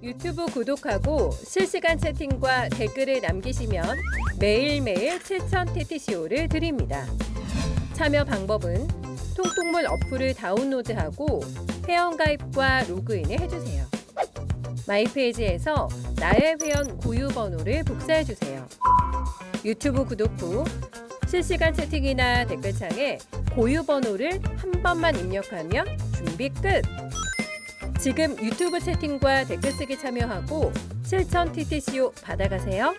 유튜브 구독하고 실시간 채팅과 댓글을 남기시면 매일매일 7,000 TTCO를 드립니다. 참여 방법은 통통물 어플을 다운로드하고 회원가입과 로그인을 해주세요. 마이페이지에서 나의 회원 고유 번호를 복사해주세요. 유튜브 구독 후 실시간 채팅이나 댓글창에 고유 번호를 한 번만 입력하면 준비 끝! 지금 유튜브 채팅과 댓글 쓰기 참여하고 실천 TTCO 받아가세요.